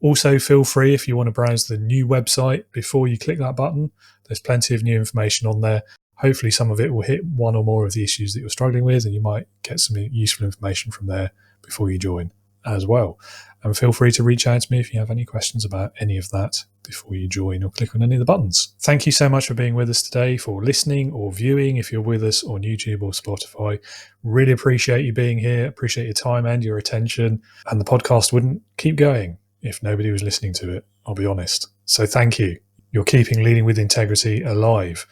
Also, feel free, if you want to browse the new website before you click that button, there's plenty of new information on there. Hopefully some of it will hit one or more of the issues that you're struggling with, and you might get some useful information from there before you join as well. And feel free to reach out to me if you have any questions about any of that before you join or click on any of the buttons. Thank you so much for being with us today, for listening or viewing if you're with us on YouTube or Spotify. Really appreciate you being here, appreciate your time and your attention. And the podcast wouldn't keep going if nobody was listening to it, I'll be honest. So thank you. You're keeping Leading with Integrity alive.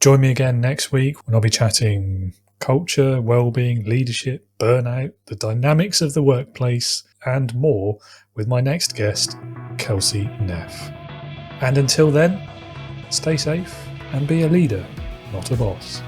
Join me again next week when I'll be chatting culture, well-being, leadership, burnout, the dynamics of the workplace, and more with my next guest, Kelsey Neff. And until then, stay safe and be a leader, not a boss.